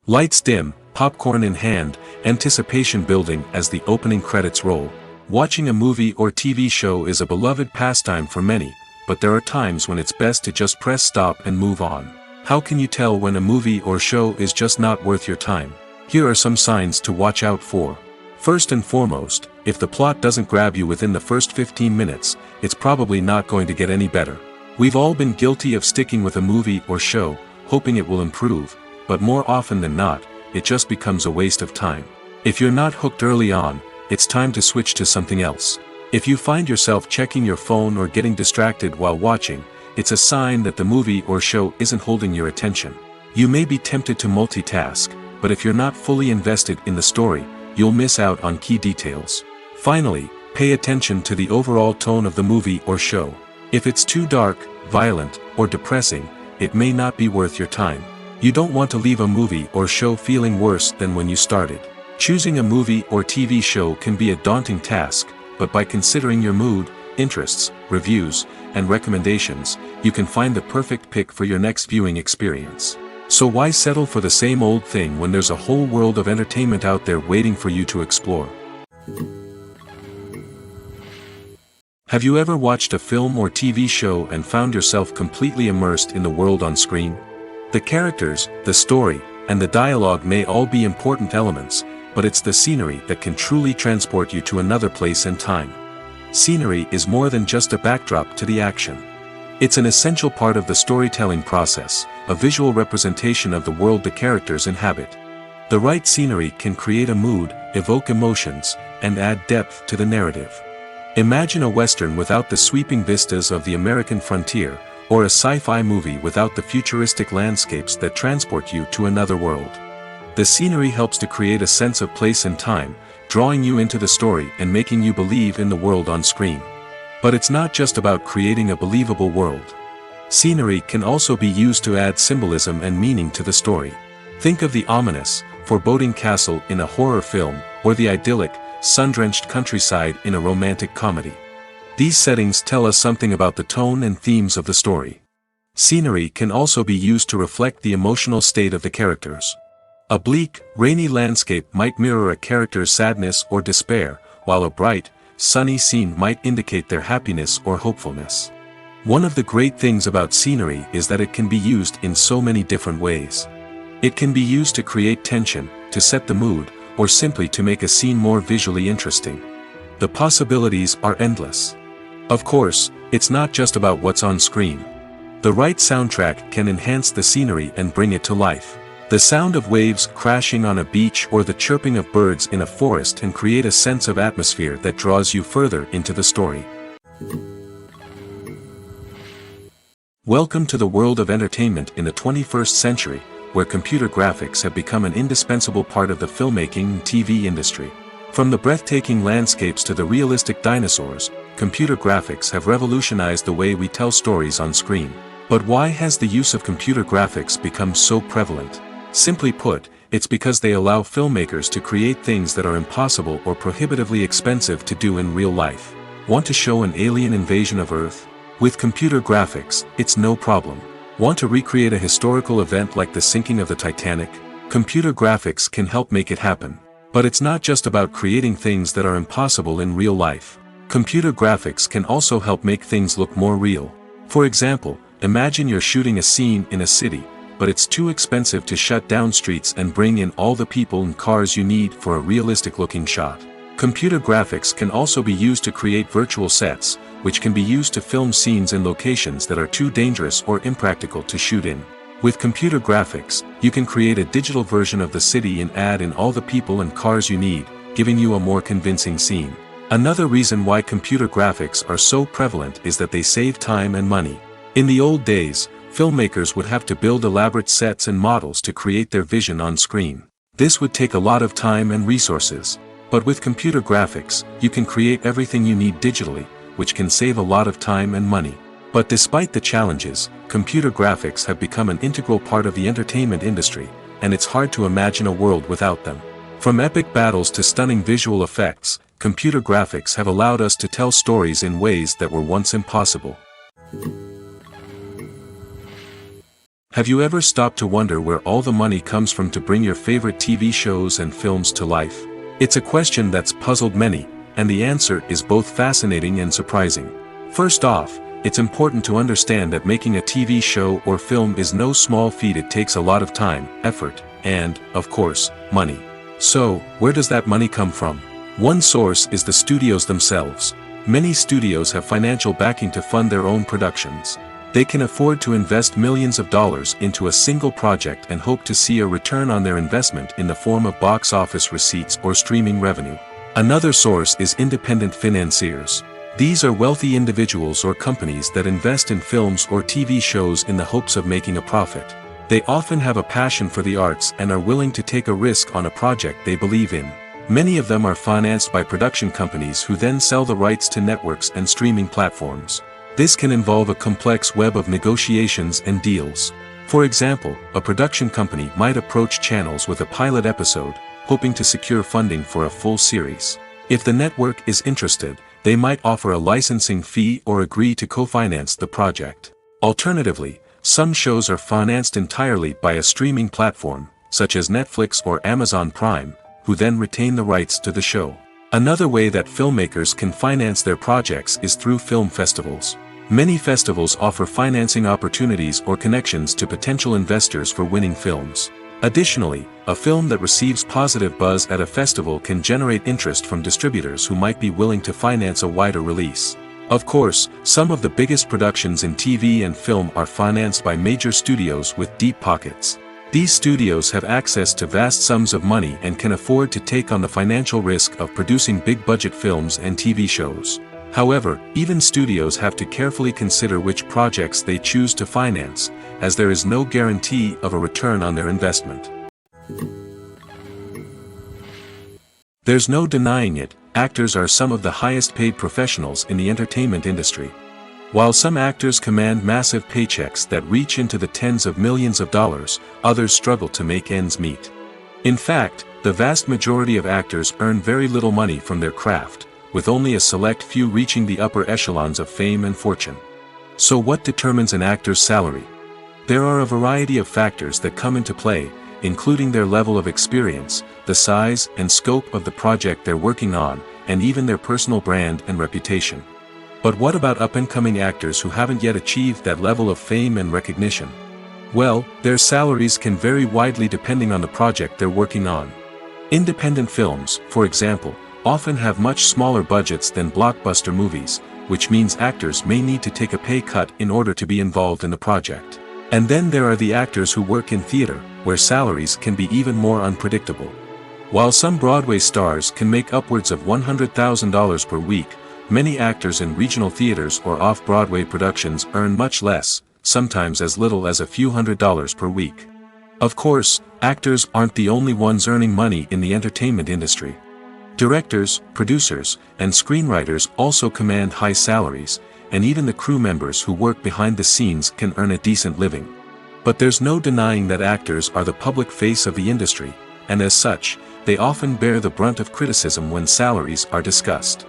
Lights dim, popcorn in hand, anticipation building as the opening credits roll. Watching a movie or TV show is a beloved pastime for many, but there are times when it's best to just press stop and move on. How can you tell when a movie or show is just not worth your time? Here are some signs to watch out for. First and foremost, if the plot doesn't grab you within the first 15 minutes, it's probably not going to get any better. We've all been guilty of sticking with a movie or show, hoping it will improve, but more often than not, it just becomes a waste of time. If you're not hooked early on, it's time to switch to something else. If you find yourself checking your phone or getting distracted while watching, it's a sign that the movie or show isn't holding your attention. You may be tempted to multitask, but if you're not fully invested in the story, you'll miss out on key details. Finally, pay attention to the overall tone of the movie or show. If it's too dark, violent, or depressing, it may not be worth your time. You don't want to leave a movie or show feeling worse than when you started. Choosing a movie or TV show can be a daunting task, but by considering your mood, interests, reviews, and recommendations, you can find the perfect pick for your next viewing experience. So why settle for the same old thing when there's a whole world of entertainment out there waiting for you to explore? Have you ever watched a film or TV show and found yourself completely immersed in the world on screen? The characters, the story, and the dialogue may all be important elements, but it's the scenery that can truly transport you to another place and time. Scenery is more than just a backdrop to the action. It's an essential part of the storytelling process, a visual representation of the world the characters inhabit. The right scenery can create a mood, evoke emotions, and add depth to the narrative. Imagine a Western without the sweeping vistas of the American frontier, or a sci-fi movie without the futuristic landscapes that transport you to another world. The scenery helps to create a sense of place and time, drawing you into the story and making you believe in the world on screen. But it's not just about creating a believable world. Scenery can also be used to add symbolism and meaning to the story. Think of the ominous, foreboding castle in a horror film, or the idyllic, sun-drenched countryside in a romantic comedy. These settings tell us something about the tone and themes of the story. Scenery can also be used to reflect the emotional state of the characters. A bleak, rainy landscape might mirror a character's sadness or despair, while a bright, sunny scene might indicate their happiness or hopefulness. One of the great things about scenery is that it can be used in so many different ways. It can be used to create tension, to set the mood, or simply to make a scene more visually interesting. The possibilities are endless. Of course, it's not just about what's on screen. The right soundtrack can enhance the scenery and bring it to life. The sound of waves crashing on a beach or the chirping of birds in a forest can create a sense of atmosphere that draws you further into the story. Welcome to the world of entertainment in the 21st century, where computer graphics have become an indispensable part of the filmmaking and TV industry. From the breathtaking landscapes to the realistic dinosaurs, computer graphics have revolutionized the way we tell stories on screen. But why has the use of computer graphics become so prevalent? Simply put, it's because they allow filmmakers to create things that are impossible or prohibitively expensive to do in real life. Want to show an alien invasion of Earth? With computer graphics, it's no problem. Want to recreate a historical event like the sinking of the Titanic? Computer graphics can help make it happen. But it's not just about creating things that are impossible in real life. Computer graphics can also help make things look more real. For example, imagine you're shooting a scene in a city, but it's too expensive to shut down streets and bring in all the people and cars you need for a realistic-looking shot. Computer graphics can also be used to create virtual sets, which can be used to film scenes in locations that are too dangerous or impractical to shoot in. With computer graphics, you can create a digital version of the city and add in all the people and cars you need, giving you a more convincing scene. Another reason why computer graphics are so prevalent is that they save time and money. In the old days, filmmakers would have to build elaborate sets and models to create their vision on screen. This would take a lot of time and resources. But with computer graphics, you can create everything you need digitally, which can save a lot of time and money. But despite the challenges, computer graphics have become an integral part of the entertainment industry, and it's hard to imagine a world without them. From epic battles to stunning visual effects, computer graphics have allowed us to tell stories in ways that were once impossible. Have you ever stopped to wonder where all the money comes from to bring your favorite TV shows and films to life? It's a question that's puzzled many, and the answer is both fascinating and surprising. First off, it's important to understand that making a TV show or film is no small feat. It takes a lot of time, effort, and, of course, money. So, where does that money come from? One source is the studios themselves. Many studios have financial backing to fund their own productions. They can afford to invest millions of dollars into a single project and hope to see a return on their investment in the form of box office receipts or streaming revenue. Another source is independent financiers. These are wealthy individuals or companies that invest in films or TV shows in the hopes of making a profit. They often have a passion for the arts and are willing to take a risk on a project they believe in. Many of them are financed by production companies who then sell the rights to networks and streaming platforms. This can involve a complex web of negotiations and deals. For example, a production company might approach channels with a pilot episode, hoping to secure funding for a full series. If the network is interested, they might offer a licensing fee or agree to co-finance the project. Alternatively, some shows are financed entirely by a streaming platform, such as Netflix or Amazon Prime, who then retain the rights to the show. Another way that filmmakers can finance their projects is through film festivals. Many festivals offer financing opportunities or connections to potential investors for winning films. Additionally, a film that receives positive buzz at a festival can generate interest from distributors who might be willing to finance a wider release. Of course, some of the biggest productions in TV and film are financed by major studios with deep pockets. These studios have access to vast sums of money and can afford to take on the financial risk of producing big-budget films and TV shows. However, even studios have to carefully consider which projects they choose to finance, as there is no guarantee of a return on their investment. There's no denying it, actors are some of the highest paid professionals in the entertainment industry. While some actors command massive paychecks that reach into the tens of millions of dollars, others struggle to make ends meet. In fact, the vast majority of actors earn very little money from their craft, with only a select few reaching the upper echelons of fame and fortune. So what determines an actor's salary? There are a variety of factors that come into play, including their level of experience, the size and scope of the project they're working on, and even their personal brand and reputation. But what about up-and-coming actors who haven't yet achieved that level of fame and recognition? Well, their salaries can vary widely depending on the project they're working on. Independent films, for example, often have much smaller budgets than blockbuster movies, which means actors may need to take a pay cut in order to be involved in the project. And then there are the actors who work in theater, where salaries can be even more unpredictable. While some Broadway stars can make upwards of $100,000 per week, many actors in regional theaters or off-Broadway productions earn much less, sometimes as little as a few $100s per week. Of course, actors aren't the only ones earning money in the entertainment industry. Directors, producers, and screenwriters also command high salaries, and even the crew members who work behind the scenes can earn a decent living. But there's no denying that actors are the public face of the industry, and as such, they often bear the brunt of criticism when salaries are discussed.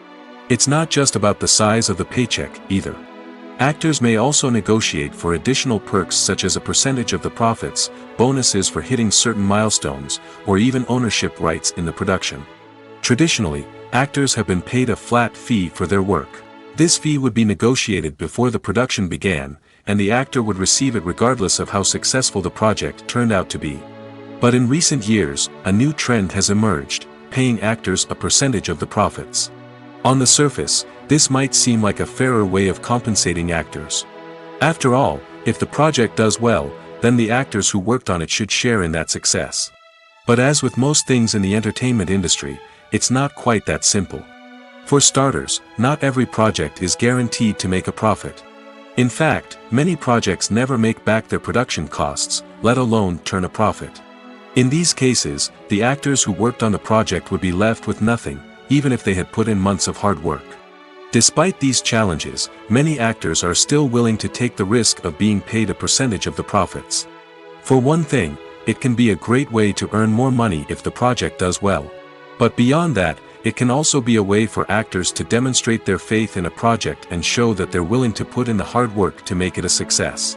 It's not just about the size of the paycheck, either. Actors may also negotiate for additional perks such as a percentage of the profits, bonuses for hitting certain milestones, or even ownership rights in the production. Traditionally, actors have been paid a flat fee for their work. This fee would be negotiated before the production began, and the actor would receive it regardless of how successful the project turned out to be. But in recent years, a new trend has emerged, paying actors a percentage of the profits. On the surface, this might seem like a fairer way of compensating actors. After all, if the project does well, then the actors who worked on it should share in that success. But as with most things in the entertainment industry, it's not quite that simple. For starters, not every project is guaranteed to make a profit. In fact, many projects never make back their production costs, let alone turn a profit. In these cases, the actors who worked on the project would be left with nothing, even if they had put in months of hard work. Despite these challenges, many actors are still willing to take the risk of being paid a percentage of the profits. For one thing, it can be a great way to earn more money if the project does well. But beyond that, it can also be a way for actors to demonstrate their faith in a project and show that they're willing to put in the hard work to make it a success.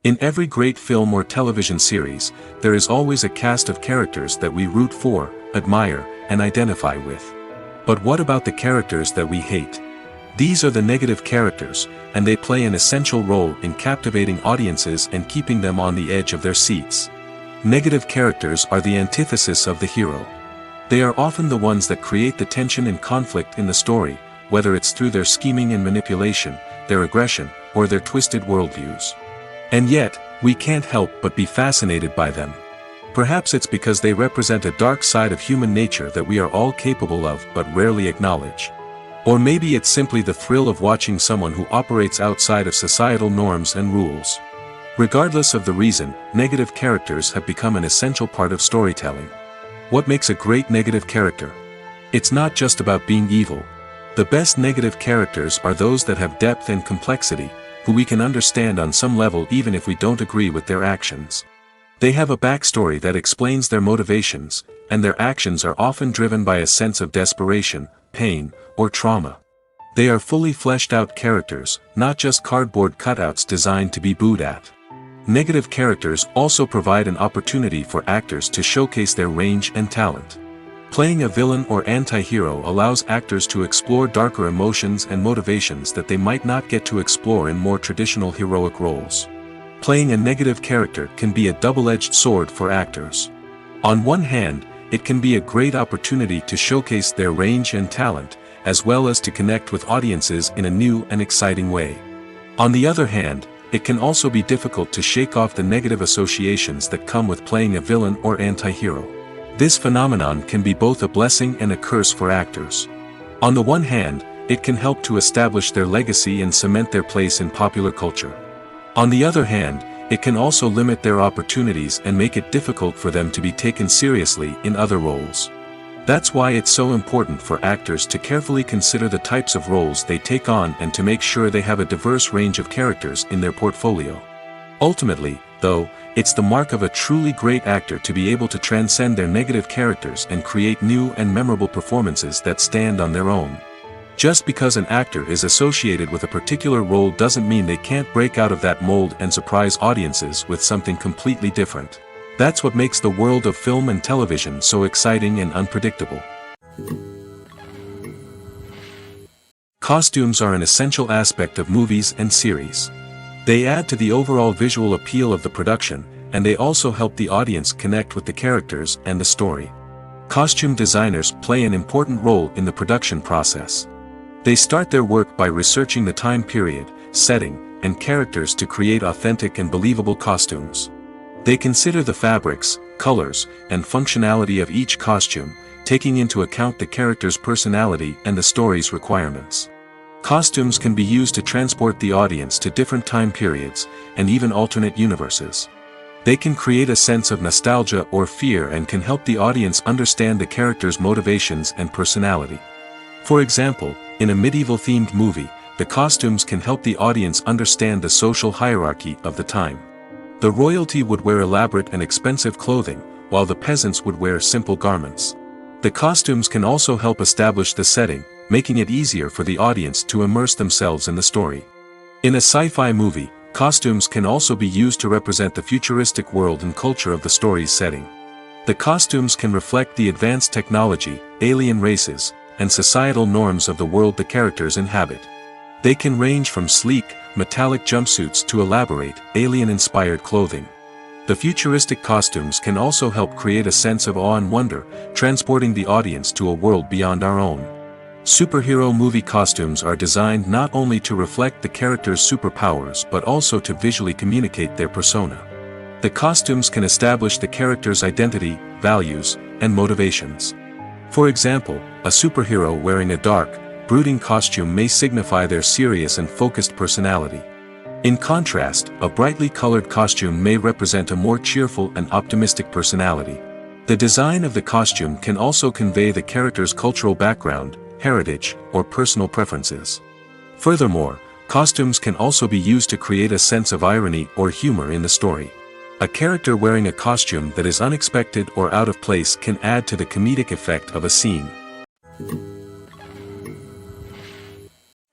In every great film or television series, there is always a cast of characters that we root for, admire, and identify with. But what about the characters that we hate? These are the negative characters, and they play an essential role in captivating audiences and keeping them on the edge of their seats. Negative characters are the antithesis of the hero. They are often the ones that create the tension and conflict in the story, whether it's through their scheming and manipulation, their aggression, or their twisted worldviews. And yet, we can't help but be fascinated by them. Perhaps it's because they represent a dark side of human nature that we are all capable of but rarely acknowledge. Or maybe it's simply the thrill of watching someone who operates outside of societal norms and rules. Regardless of the reason, negative characters have become an essential part of storytelling. What makes a great negative character? It's not just about being evil. The best negative characters are those that have depth and complexity, who we can understand on some level even if we don't agree with their actions. They have a backstory that explains their motivations, and their actions are often driven by a sense of desperation, pain, or trauma. They are fully fleshed out characters, not just cardboard cutouts designed to be booed at. Negative characters also provide an opportunity for actors to showcase their range and talent. Playing a villain or anti-hero allows actors to explore darker emotions and motivations that they might not get to explore in more traditional heroic roles. Playing a negative character can be a double-edged sword for actors. On one hand, it can be a great opportunity to showcase their range and talent, as well as to connect with audiences in a new and exciting way. On the other hand, it can also be difficult to shake off the negative associations that come with playing a villain or anti-hero. This phenomenon can be both a blessing and a curse for actors. On the one hand, it can help to establish their legacy and cement their place in popular culture. On the other hand, it can also limit their opportunities and make it difficult for them to be taken seriously in other roles. That's why it's so important for actors to carefully consider the types of roles they take on and to make sure they have a diverse range of characters in their portfolio. Ultimately, though, it's the mark of a truly great actor to be able to transcend their negative characters and create new and memorable performances that stand on their own. Just because an actor is associated with a particular role doesn't mean they can't break out of that mold and surprise audiences with something completely different. That's what makes the world of film and television so exciting and unpredictable. Costumes are an essential aspect of movies and series. They add to the overall visual appeal of the production, and they also help the audience connect with the characters and the story. Costume designers play an important role in the production process. They start their work by researching the time period, setting, and characters to create authentic and believable costumes. They consider the fabrics, colors, and functionality of each costume, taking into account the character's personality and the story's requirements. Costumes can be used to transport the audience to different time periods, and even alternate universes. They can create a sense of nostalgia or fear and can help the audience understand the character's motivations and personality. For example, in a medieval-themed movie, the costumes can help the audience understand the social hierarchy of the time. The royalty would wear elaborate and expensive clothing, while the peasants would wear simple garments. The costumes can also help establish the setting, making it easier for the audience to immerse themselves in the story. In a sci-fi movie, costumes can also be used to represent the futuristic world and culture of the story's setting. The costumes can reflect the advanced technology, alien races, and societal norms of the world the characters inhabit. They can range from sleek, metallic jumpsuits to elaborate, alien-inspired clothing. The futuristic costumes can also help create a sense of awe and wonder, transporting the audience to a world beyond our own. Superhero movie costumes are designed not only to reflect the character's superpowers but also to visually communicate their persona. The costumes can establish the character's identity, values, and motivations. For example, a superhero wearing a dark, brooding costume may signify their serious and focused personality. In contrast, a brightly colored costume may represent a more cheerful and optimistic personality. The design of the costume can also convey the character's cultural background, heritage, or personal preferences. Furthermore, costumes can also be used to create a sense of irony or humor in the story. A character wearing a costume that is unexpected or out of place can add to the comedic effect of a scene.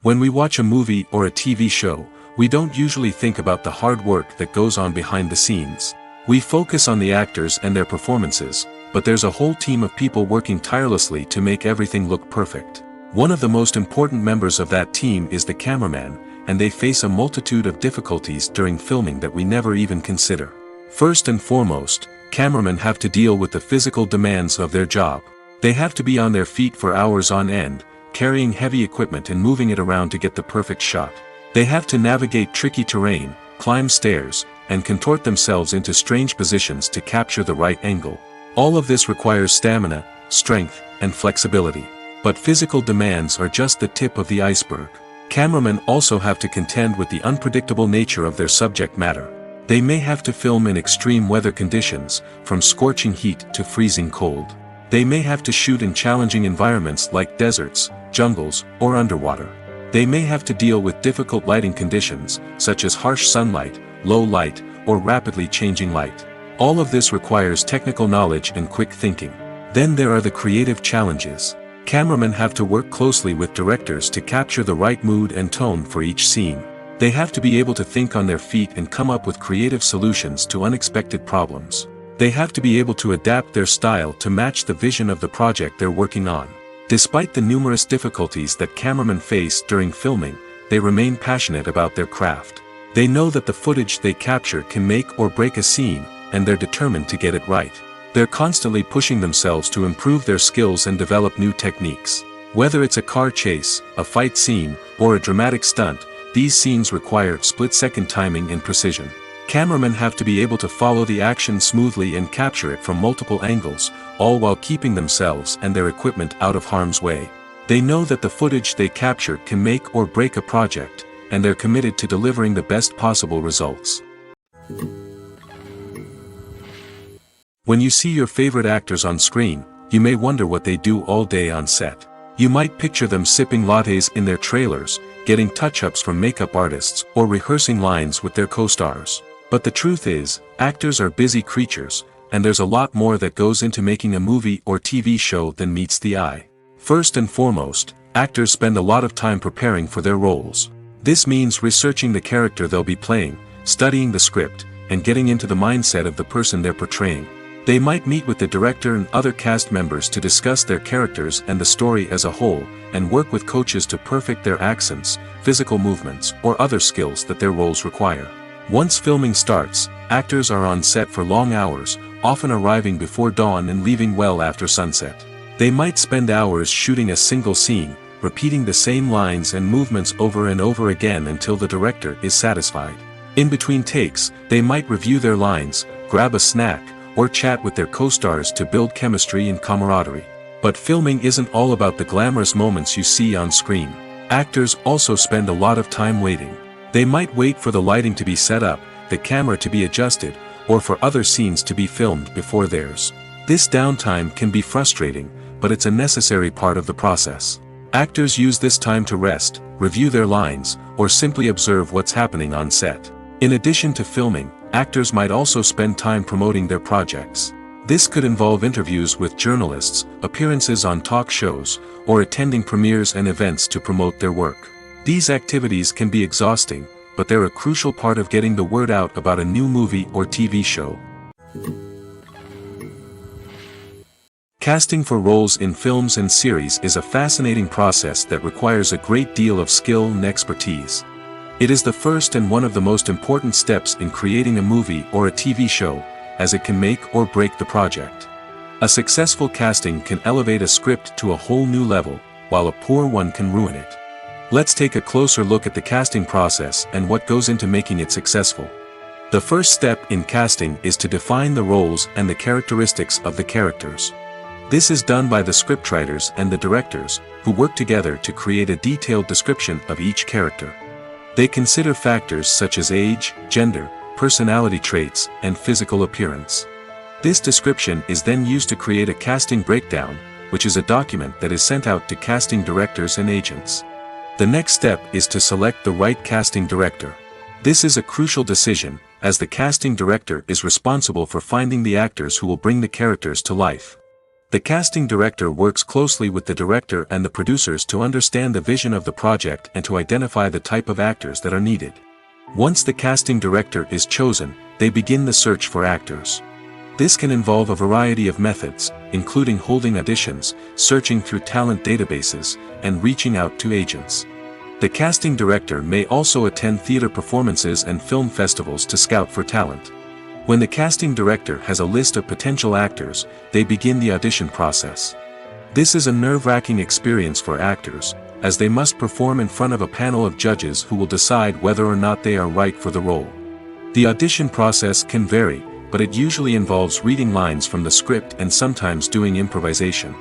When we watch a movie or a TV show, we don't usually think about the hard work that goes on behind the scenes. We focus on the actors and their performances, but there's a whole team of people working tirelessly to make everything look perfect. One of the most important members of that team is the cameraman, and they face a multitude of difficulties during filming that we never even consider. First and foremost, cameramen have to deal with the physical demands of their job. They have to be on their feet for hours on end, carrying heavy equipment and moving it around to get the perfect shot. They have to navigate tricky terrain, climb stairs, and contort themselves into strange positions to capture the right angle. All of this requires stamina, strength, and flexibility. But physical demands are just the tip of the iceberg. Cameramen also have to contend with the unpredictable nature of their subject matter. They may have to film in extreme weather conditions, from scorching heat to freezing cold. They may have to shoot in challenging environments like deserts, jungles, or underwater. They may have to deal with difficult lighting conditions, such as harsh sunlight, low light, or rapidly changing light. All of this requires technical knowledge and quick thinking. Then there are the creative challenges. Cameramen have to work closely with directors to capture the right mood and tone for each scene. They have to be able to think on their feet and come up with creative solutions to unexpected problems. They have to be able to adapt their style to match the vision of the project they're working on. Despite the numerous difficulties that cameramen face during filming, they remain passionate about their craft. They know that the footage they capture can make or break a scene, and they're determined to get it right. They're constantly pushing themselves to improve their skills and develop new techniques. Whether it's a car chase, a fight scene, or a dramatic stunt, these scenes require split-second timing and precision. Cameramen have to be able to follow the action smoothly and capture it from multiple angles, all while keeping themselves and their equipment out of harm's way. They know that the footage they capture can make or break a project, and they're committed to delivering the best possible results. When you see your favorite actors on screen, you may wonder what they do all day on set. You might picture them sipping lattes in their trailers, getting touch-ups from makeup artists, or rehearsing lines with their co-stars. But the truth is, actors are busy creatures, and there's a lot more that goes into making a movie or TV show than meets the eye. First and foremost, actors spend a lot of time preparing for their roles. This means researching the character they'll be playing, studying the script, and getting into the mindset of the person they're portraying. They might meet with the director and other cast members to discuss their characters and the story as a whole, and work with coaches to perfect their accents, physical movements, or other skills that their roles require. Once filming starts, actors are on set for long hours, often arriving before dawn and leaving well after sunset. They might spend hours shooting a single scene, repeating the same lines and movements over and over again until the director is satisfied. In between takes, they might review their lines, grab a snack, or chat with their co-stars to build chemistry and camaraderie. But filming isn't all about the glamorous moments you see on screen. Actors also spend a lot of time waiting. They might wait for the lighting to be set up, the camera to be adjusted, or for other scenes to be filmed before theirs. This downtime can be frustrating, but it's a necessary part of the process. Actors use this time to rest, review their lines, or simply observe what's happening on set. In addition to filming, actors might also spend time promoting their projects. This could involve interviews with journalists, appearances on talk shows, or attending premieres and events to promote their work. These activities can be exhausting, but they're a crucial part of getting the word out about a new movie or TV show. Casting for roles in films and series is a fascinating process that requires a great deal of skill and expertise. It is the first and one of the most important steps in creating a movie or a TV show, as it can make or break the project. A successful casting can elevate a script to a whole new level, while a poor one can ruin it. Let's take a closer look at the casting process and what goes into making it successful. The first step in casting is to define the roles and the characteristics of the characters. This is done by the scriptwriters and the directors, who work together to create a detailed description of each character. They consider factors such as age, gender, personality traits, and physical appearance. This description is then used to create a casting breakdown, which is a document that is sent out to casting directors and agents. The next step is to select the right casting director. This is a crucial decision, as the casting director is responsible for finding the actors who will bring the characters to life. The casting director works closely with the director and the producers to understand the vision of the project and to identify the type of actors that are needed. Once the casting director is chosen, they begin the search for actors. This can involve a variety of methods, including holding auditions, searching through talent databases, and reaching out to agents. The casting director may also attend theater performances and film festivals to scout for talent. When the casting director has a list of potential actors, they begin the audition process. This is a nerve-wracking experience for actors, as they must perform in front of a panel of judges who will decide whether or not they are right for the role. The audition process can vary, but it usually involves reading lines from the script and sometimes doing improvisation.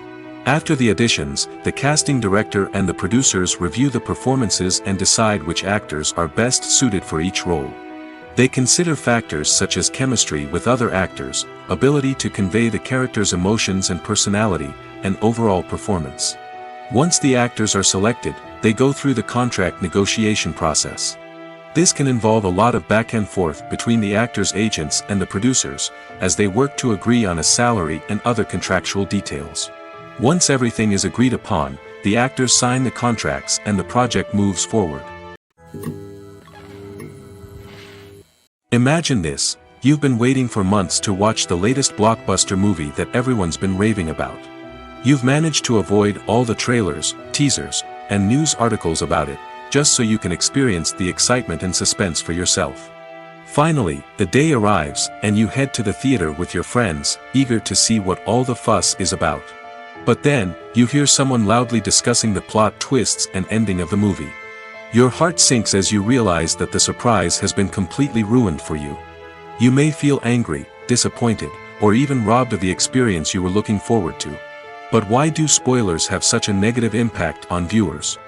After the auditions, the casting director and the producers review the performances and decide which actors are best suited for each role. They consider factors such as chemistry with other actors, ability to convey the character's emotions and personality, and overall performance. Once the actors are selected, they go through the contract negotiation process. This can involve a lot of back and forth between the actors' agents and the producers, as they work to agree on a salary and other contractual details. Once everything is agreed upon, the actors sign the contracts and the project moves forward. Imagine this: you've been waiting for months to watch the latest blockbuster movie that everyone's been raving about. You've managed to avoid all the trailers, teasers, and news articles about it, just so you can experience the excitement and suspense for yourself. Finally, the day arrives, and you head to the theater with your friends, eager to see what all the fuss is about. But then, you hear someone loudly discussing the plot twists and ending of the movie. Your heart sinks as you realize that the surprise has been completely ruined for you. You may feel angry, disappointed, or even robbed of the experience you were looking forward to. But why do spoilers have such a negative impact on viewers?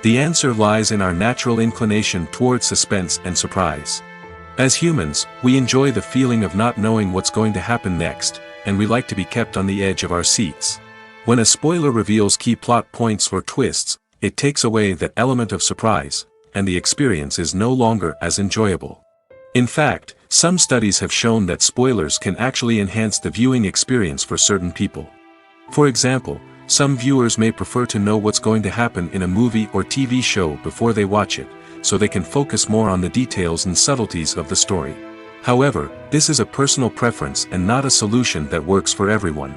The answer lies in our natural inclination toward suspense and surprise. As humans, we enjoy the feeling of not knowing what's going to happen next, and we like to be kept on the edge of our seats. When a spoiler reveals key plot points or twists, it takes away that element of surprise, and the experience is no longer as enjoyable. In fact, some studies have shown that spoilers can actually enhance the viewing experience for certain people. For example, some viewers may prefer to know what's going to happen in a movie or TV show before they watch it, so they can focus more on the details and subtleties of the story. However, this is a personal preference and not a solution that works for everyone.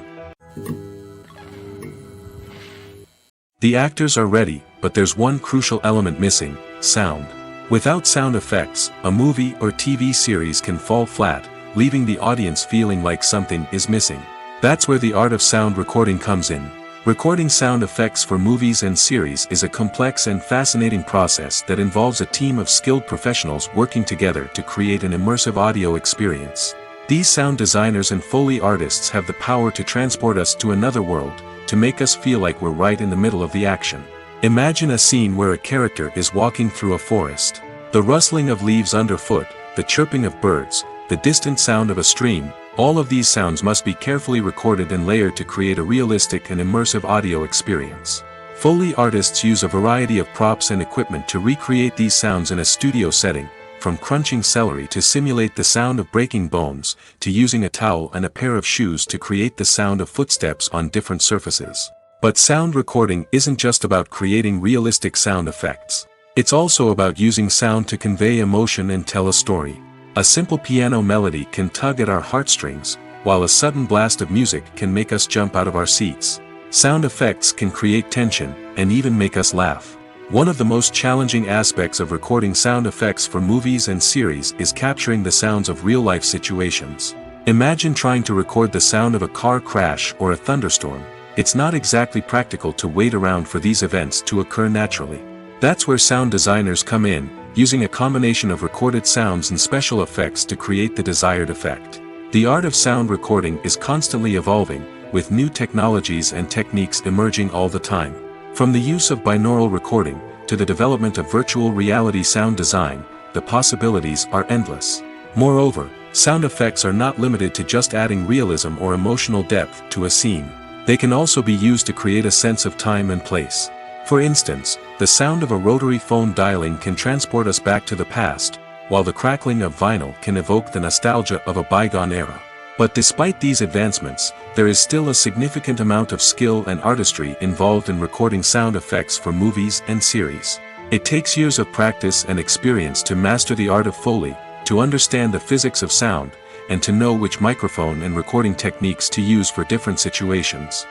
The actors are ready, but there's one crucial element missing: sound. Without sound effects, a movie or TV series can fall flat, leaving the audience feeling like something is missing. That's where the art of sound recording comes in. Recording sound effects for movies and series is a complex and fascinating process that involves a team of skilled professionals working together to create an immersive audio experience. These sound designers and Foley artists have the power to transport us to another world, to make us feel like we're right in the middle of the action. Imagine a scene where a character is walking through a forest. The rustling of leaves underfoot, the chirping of birds, the distant sound of a stream, all of these sounds must be carefully recorded and layered to create a realistic and immersive audio experience. Foley artists use a variety of props and equipment to recreate these sounds in a studio setting, from crunching celery to simulate the sound of breaking bones, to using a towel and a pair of shoes to create the sound of footsteps on different surfaces. But sound recording isn't just about creating realistic sound effects. It's also about using sound to convey emotion and tell a story. A simple piano melody can tug at our heartstrings, while a sudden blast of music can make us jump out of our seats. Sound effects can create tension, and even make us laugh. One of the most challenging aspects of recording sound effects for movies and series is capturing the sounds of real-life situations. Imagine trying to record the sound of a car crash or a thunderstorm. It's not exactly practical to wait around for these events to occur naturally. That's where sound designers come in, using a combination of recorded sounds and special effects to create the desired effect. The art of sound recording is constantly evolving, with new technologies and techniques emerging all the time. From the use of binaural recording, to the development of virtual reality sound design, the possibilities are endless. Moreover, sound effects are not limited to just adding realism or emotional depth to a scene. They can also be used to create a sense of time and place. For instance, the sound of a rotary phone dialing can transport us back to the past, while the crackling of vinyl can evoke the nostalgia of a bygone era. But despite these advancements, there is still a significant amount of skill and artistry involved in recording sound effects for movies and series. It takes years of practice and experience to master the art of Foley, to understand the physics of sound, and to know which microphone and recording techniques to use for different situations.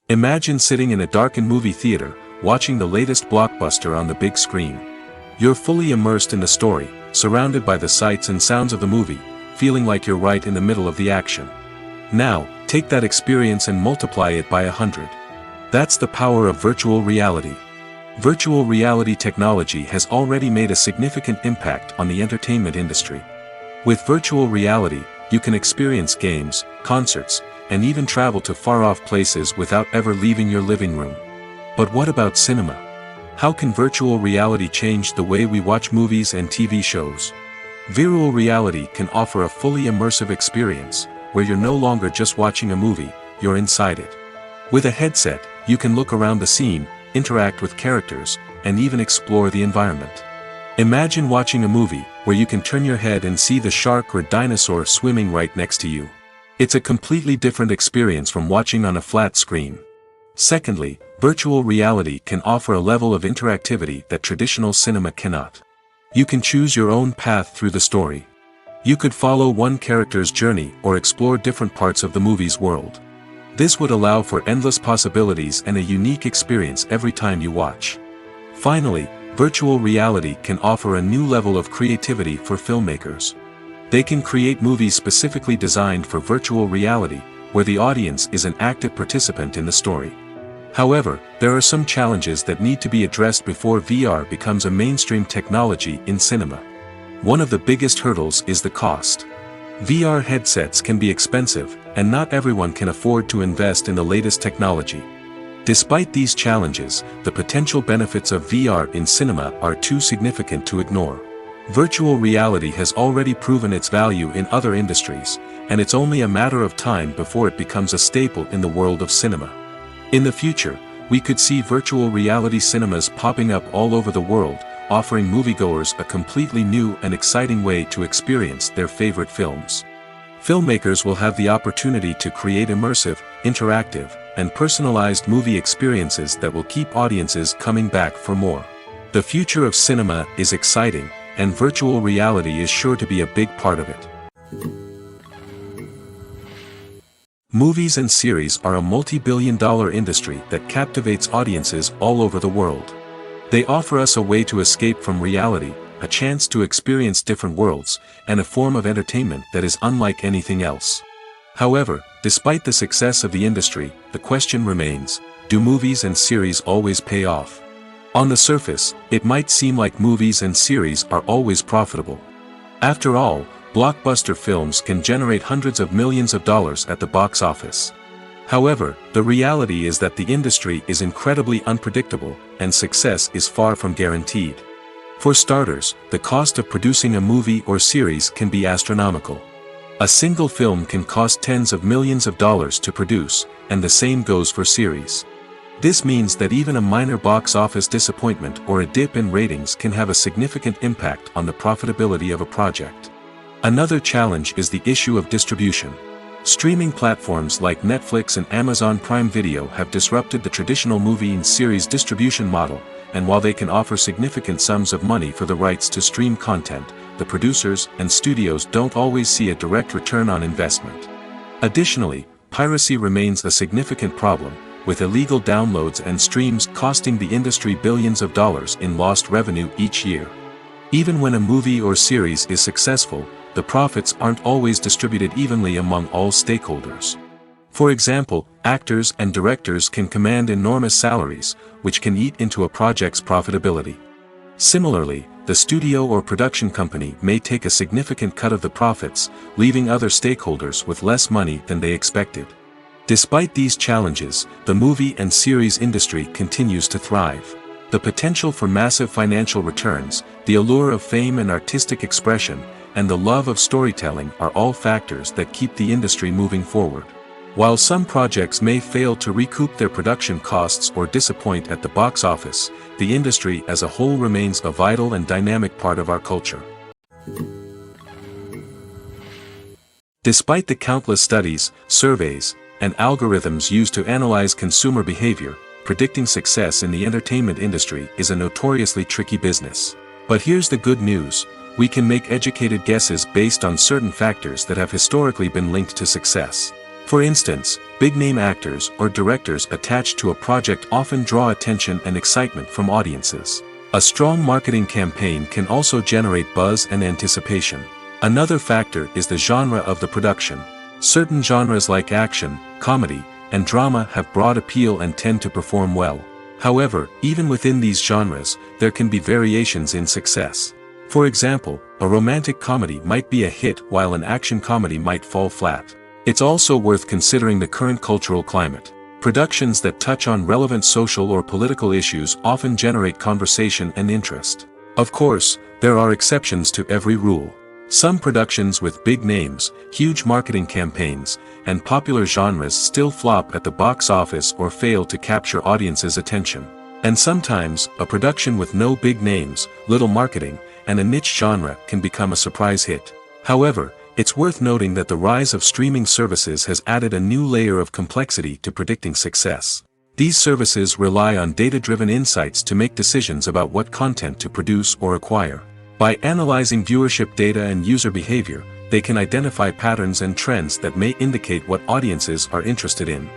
Imagine sitting in a darkened movie theater, watching the latest blockbuster on the big screen. You're fully immersed in the story, surrounded by the sights and sounds of the movie, feeling like you're right in the middle of the action. Now, take that experience and multiply it by 100. That's the power of virtual reality. Virtual reality technology has already made a significant impact on the entertainment industry. With virtual reality, you can experience games, concerts, and even travel to far-off places without ever leaving your living room. But what about cinema? How can virtual reality change the way we watch movies and TV shows? Virtual reality can offer a fully immersive experience, where you're no longer just watching a movie, you're inside it. With a headset, you can look around the scene, interact with characters, and even explore the environment. Imagine watching a movie, where you can turn your head and see the shark or dinosaur swimming right next to you. It's a completely different experience from watching on a flat screen. Secondly, virtual reality can offer a level of interactivity that traditional cinema cannot. You can choose your own path through the story. You could follow one character's journey or explore different parts of the movie's world. This would allow for endless possibilities and a unique experience every time you watch. Finally, virtual reality can offer a new level of creativity for filmmakers. They can create movies specifically designed for virtual reality, where the audience is an active participant in the story. However, there are some challenges that need to be addressed before VR becomes a mainstream technology in cinema. One of the biggest hurdles is the cost. VR headsets can be expensive, and not everyone can afford to invest in the latest technology. Despite these challenges, the potential benefits of VR in cinema are too significant to ignore. Virtual reality has already proven its value in other industries, and it's only a matter of time before it becomes a staple in the world of cinema. In the future, we could see virtual reality cinemas popping up all over the world, offering moviegoers a completely new and exciting way to experience their favorite films. Filmmakers will have the opportunity to create immersive, interactive, and personalized movie experiences that will keep audiences coming back for more. The future of cinema is exciting, and virtual reality is sure to be a big part of it. Movies and series are a multi-billion-dollar industry that captivates audiences all over the world. They offer us a way to escape from reality, a chance to experience different worlds, and a form of entertainment that is unlike anything else. However, despite the success of the industry, the question remains, do movies and series always pay off? On the surface, it might seem like movies and series are always profitable. After all, blockbuster films can generate hundreds of millions of dollars at the box office. However, the reality is that the industry is incredibly unpredictable, and success is far from guaranteed. For starters, the cost of producing a movie or series can be astronomical. A single film can cost tens of millions of dollars to produce, and the same goes for series. This means that even a minor box office disappointment or a dip in ratings can have a significant impact on the profitability of a project. Another challenge is the issue of distribution. Streaming platforms like Netflix and Amazon Prime Video have disrupted the traditional movie and series distribution model, and while they can offer significant sums of money for the rights to stream content, the producers and studios don't always see a direct return on investment. Additionally, piracy remains a significant problem, with illegal downloads and streams costing the industry billions of dollars in lost revenue each year. Even when a movie or series is successful, the profits aren't always distributed evenly among all stakeholders. For example, actors and directors can command enormous salaries, which can eat into a project's profitability. Similarly, the studio or production company may take a significant cut of the profits, leaving other stakeholders with less money than they expected. Despite these challenges, the movie and series industry continues to thrive. The potential for massive financial returns, the allure of fame and artistic expression, and the love of storytelling are all factors that keep the industry moving forward. While some projects may fail to recoup their production costs or disappoint at the box office, the industry as a whole remains a vital and dynamic part of our culture. Despite the countless studies, surveys, and algorithms used to analyze consumer behavior, predicting success in the entertainment industry is a notoriously tricky business. But here's the good news: we can make educated guesses based on certain factors that have historically been linked to success. For instance, big-name actors or directors attached to a project often draw attention and excitement from audiences. A strong marketing campaign can also generate buzz and anticipation. Another factor is the genre of the production. Certain genres like action, comedy, and drama have broad appeal and tend to perform well. However, even within these genres, there can be variations in success. For example, a romantic comedy might be a hit while an action comedy might fall flat. It's also worth considering the current cultural climate. Productions that touch on relevant social or political issues often generate conversation and interest. Of course, there are exceptions to every rule. Some productions with big names, huge marketing campaigns, and popular genres still flop at the box office or fail to capture audiences' attention. And sometimes, a production with no big names, little marketing, and a niche genre can become a surprise hit. However, it's worth noting that the rise of streaming services has added a new layer of complexity to predicting success. These services rely on data-driven insights to make decisions about what content to produce or acquire. By analyzing viewership data and user behavior, they can identify patterns and trends that may indicate what audiences are interested in.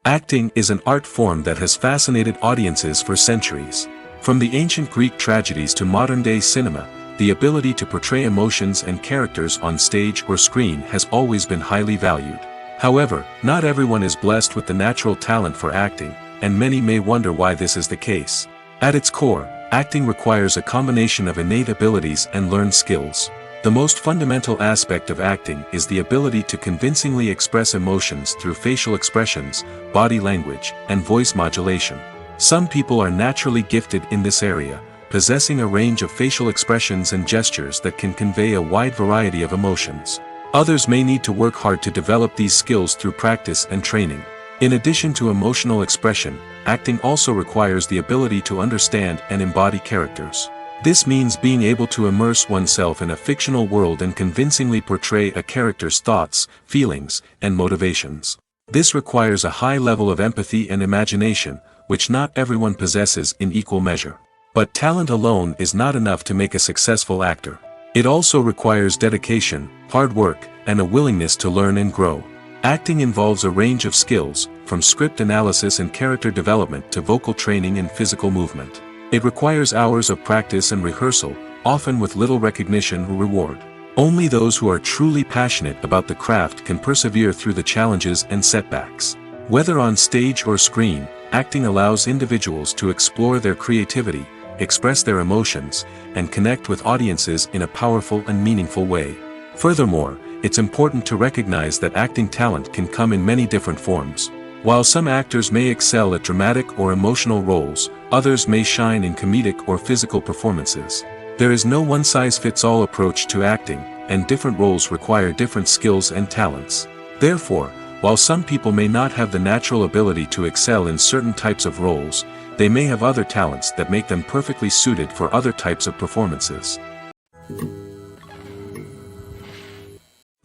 Acting is an art form that has fascinated audiences for centuries. From the ancient Greek tragedies to modern-day cinema, the ability to portray emotions and characters on stage or screen has always been highly valued. However, not everyone is blessed with the natural talent for acting, and many may wonder why this is the case. At its core, acting requires a combination of innate abilities and learned skills. The most fundamental aspect of acting is the ability to convincingly express emotions through facial expressions, body language, and voice modulation. Some people are naturally gifted in this area, possessing a range of facial expressions and gestures that can convey a wide variety of emotions. Others may need to work hard to develop these skills through practice and training. In addition to emotional expression, acting also requires the ability to understand and embody characters. This means being able to immerse oneself in a fictional world and convincingly portray a character's thoughts, feelings, and motivations. This requires a high level of empathy and imagination, which not everyone possesses in equal measure. But talent alone is not enough to make a successful actor. It also requires dedication, hard work, and a willingness to learn and grow. Acting involves a range of skills, from script analysis and character development to vocal training and physical movement. It requires hours of practice and rehearsal, often with little recognition or reward. Only those who are truly passionate about the craft can persevere through the challenges and setbacks. Whether on stage or screen, acting allows individuals to explore their creativity, express their emotions, and connect with audiences in a powerful and meaningful way. Furthermore, it's important to recognize that acting talent can come in many different forms. While some actors may excel at dramatic or emotional roles, others may shine in comedic or physical performances. There is no one-size-fits-all approach to acting, and different roles require different skills and talents. Therefore, while some people may not have the natural ability to excel in certain types of roles, they may have other talents that make them perfectly suited for other types of performances.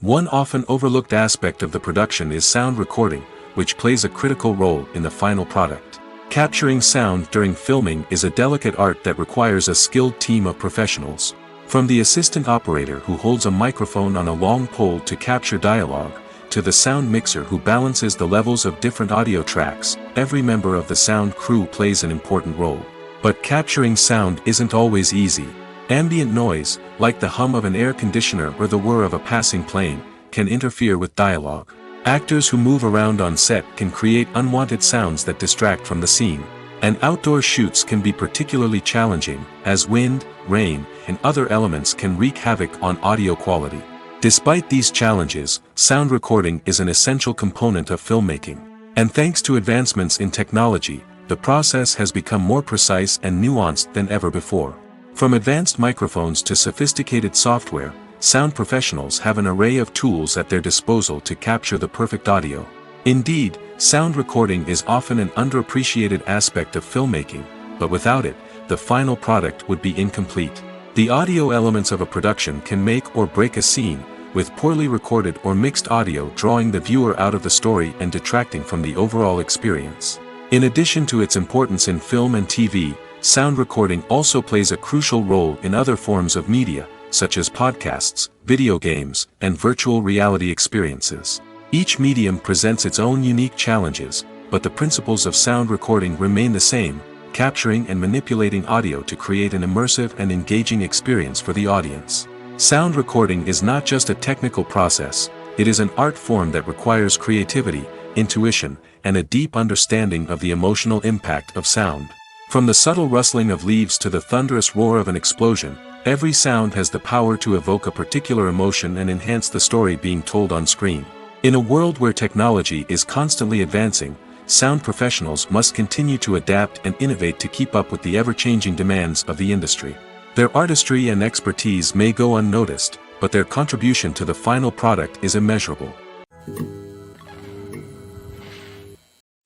One often overlooked aspect of the production is sound recording, which plays a critical role in the final product. Capturing sound during filming is a delicate art that requires a skilled team of professionals. From the assistant operator who holds a microphone on a long pole to capture dialogue, to the sound mixer who balances the levels of different audio tracks, every member of the sound crew plays an important role. But capturing sound isn't always easy. Ambient noise, like the hum of an air conditioner or the whir of a passing plane, can interfere with dialogue. Actors who move around on set can create unwanted sounds that distract from the scene. And outdoor shoots can be particularly challenging, as wind, rain, and other elements can wreak havoc on audio quality. Despite these challenges, sound recording is an essential component of filmmaking. And thanks to advancements in technology, the process has become more precise and nuanced than ever before. From advanced microphones to sophisticated software, sound professionals have an array of tools at their disposal to capture the perfect audio. Indeed, sound recording is often an underappreciated aspect of filmmaking, but without it, the final product would be incomplete. The audio elements of a production can make or break a scene, with poorly recorded or mixed audio drawing the viewer out of the story and detracting from the overall experience. In addition to its importance in film and TV, sound recording also plays a crucial role in other forms of media, such as podcasts, video games, and virtual reality experiences. Each medium presents its own unique challenges, but the principles of sound recording remain the same, capturing and manipulating audio to create an immersive and engaging experience for the audience. Sound recording is not just a technical process, it is an art form that requires creativity, intuition, and a deep understanding of the emotional impact of sound. From the subtle rustling of leaves to the thunderous roar of an explosion, every sound has the power to evoke a particular emotion and enhance the story being told on screen. In a world where technology is constantly advancing, sound professionals must continue to adapt and innovate to keep up with the ever-changing demands of the industry. Their artistry and expertise may go unnoticed, but their contribution to the final product is immeasurable.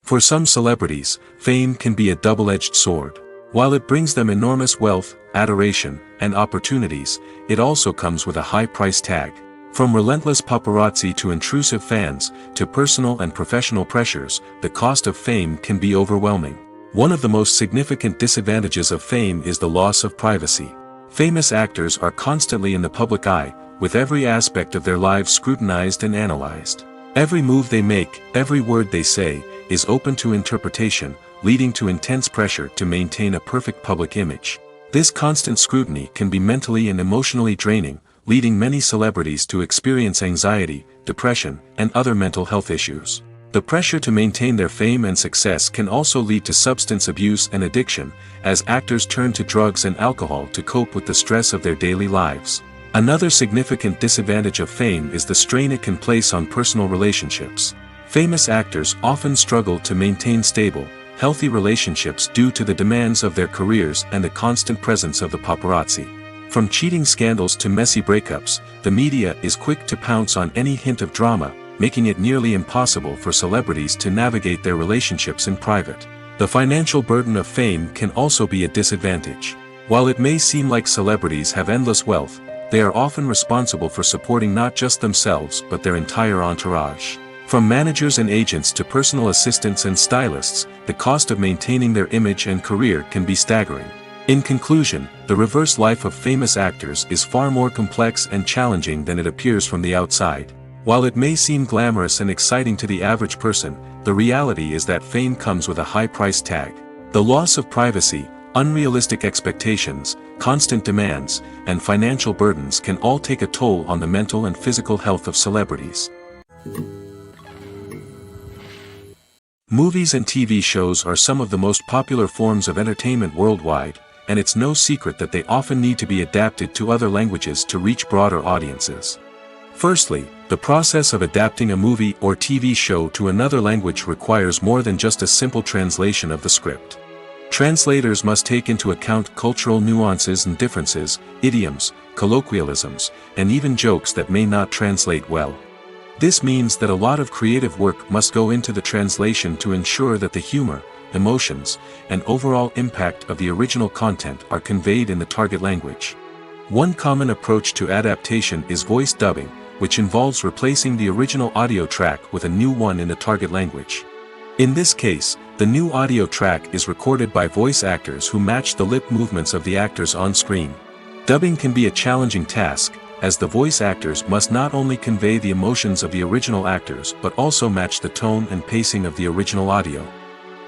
For some celebrities, fame can be a double-edged sword. While it brings them enormous wealth, adoration, and opportunities, it also comes with a high price tag. From relentless paparazzi to intrusive fans, to personal and professional pressures, the cost of fame can be overwhelming. One of the most significant disadvantages of fame is the loss of privacy. Famous actors are constantly in the public eye, with every aspect of their lives scrutinized and analyzed. Every move they make, every word they say, is open to interpretation, leading to intense pressure to maintain a perfect public image. This constant scrutiny can be mentally and emotionally draining, leading many celebrities to experience anxiety, depression, and other mental health issues. The pressure to maintain their fame and success can also lead to substance abuse and addiction, as actors turn to drugs and alcohol to cope with the stress of their daily lives. Another significant disadvantage of fame is the strain it can place on personal relationships. Famous actors often struggle to maintain stable, healthy relationships due to the demands of their careers and the constant presence of the paparazzi. From cheating scandals to messy breakups, the media is quick to pounce on any hint of drama, making it nearly impossible for celebrities to navigate their relationships in private. The financial burden of fame can also be a disadvantage. While it may seem like celebrities have endless wealth, they are often responsible for supporting not just themselves but their entire entourage. From managers and agents to personal assistants and stylists, the cost of maintaining their image and career can be staggering. In conclusion, the reverse life of famous actors is far more complex and challenging than it appears from the outside. While it may seem glamorous and exciting to the average person, the reality is that fame comes with a high price tag. The loss of privacy, unrealistic expectations, constant demands, and financial burdens can all take a toll on the mental and physical health of celebrities. Movies and TV shows are some of the most popular forms of entertainment worldwide, and it's no secret that they often need to be adapted to other languages to reach broader audiences. Firstly, the process of adapting a movie or TV show to another language requires more than just a simple translation of the script. Translators must take into account cultural nuances and differences, idioms, colloquialisms, and even jokes that may not translate well. This means that a lot of creative work must go into the translation to ensure that the humor, emotions, and overall impact of the original content are conveyed in the target language. One common approach to adaptation is voice dubbing, which involves replacing the original audio track with a new one in the target language. In this case, the new audio track is recorded by voice actors who match the lip movements of the actors on screen. Dubbing can be a challenging task, as the voice actors must not only convey the emotions of the original actors but also match the tone and pacing of the original audio.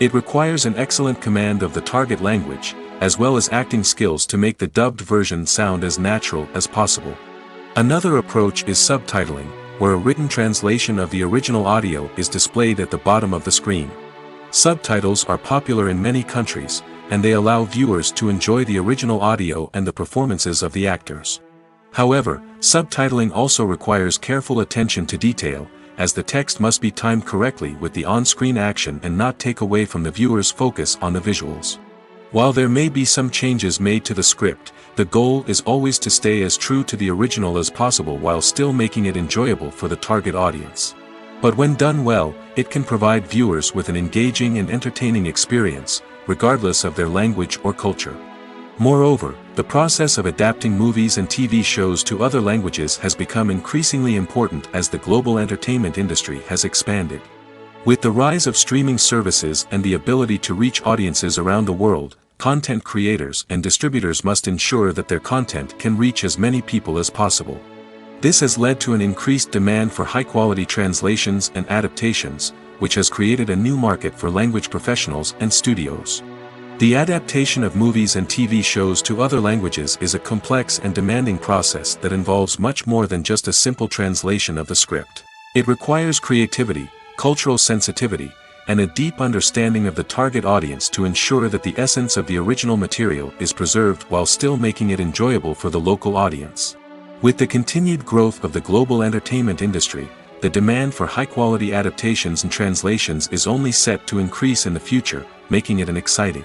It requires an excellent command of the target language, as well as acting skills to make the dubbed version sound as natural as possible. Another approach is subtitling, where a written translation of the original audio is displayed at the bottom of the screen. Subtitles are popular in many countries, and they allow viewers to enjoy the original audio and the performances of the actors. However, subtitling also requires careful attention to detail, as the text must be timed correctly with the on-screen action and not take away from the viewer's focus on the visuals. While there may be some changes made to the script, the goal is always to stay as true to the original as possible while still making it enjoyable for the target audience. But when done well, it can provide viewers with an engaging and entertaining experience, regardless of their language or culture. Moreover, the process of adapting movies and TV shows to other languages has become increasingly important as the global entertainment industry has expanded. With the rise of streaming services and the ability to reach audiences around the world, content creators and distributors must ensure that their content can reach as many people as possible. This has led to an increased demand for high-quality translations and adaptations, which has created a new market for language professionals and studios. The adaptation of movies and TV shows to other languages is a complex and demanding process that involves much more than just a simple translation of the script. It requires creativity, cultural sensitivity, and a deep understanding of the target audience to ensure that the essence of the original material is preserved while still making it enjoyable for the local audience. With the continued growth of the global entertainment industry, the demand for high-quality adaptations and translations is only set to increase in the future, making it an exciting.